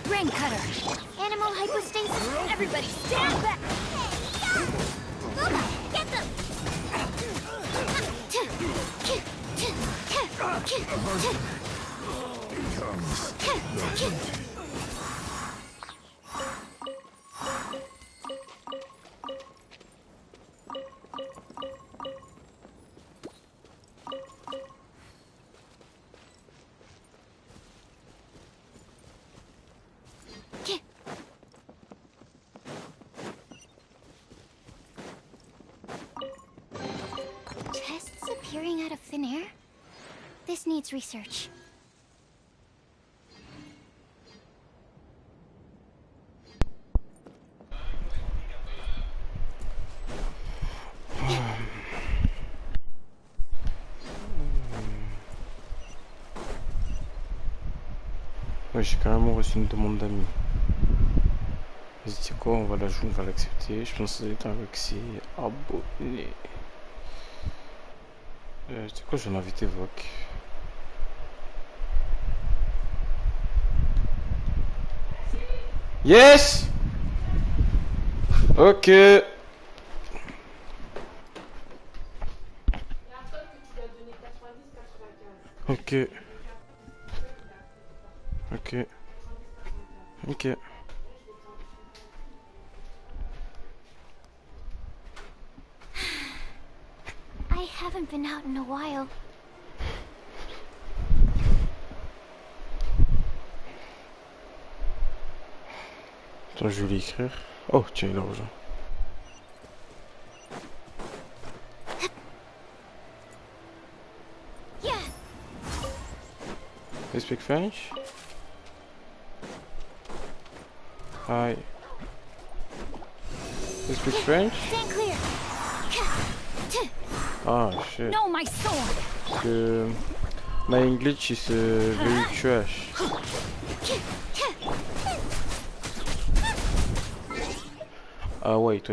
Rain cutter. Animal hypostasis. Everybody stand back. Luma, get them! Chests appearing out of thin air? This needs research. Ouais, j'ai carrément reçu une demande d'amis. Vas-y, quoi, on va la jouer, on va l'accepter. Je pense que ça va être un Roxy abonné. C'est quoi, je vais l'inviter Voc. Yes! Ok. Ok. Ok. Ok. I haven't been out in a while. Attends, je vais lui écrire. Oh, tiens, il a rejoint. You speak French? Hi. You speak French? Stand clear. Ah, shit. No, my sword. Parce que my English is very trash. Ah, wait.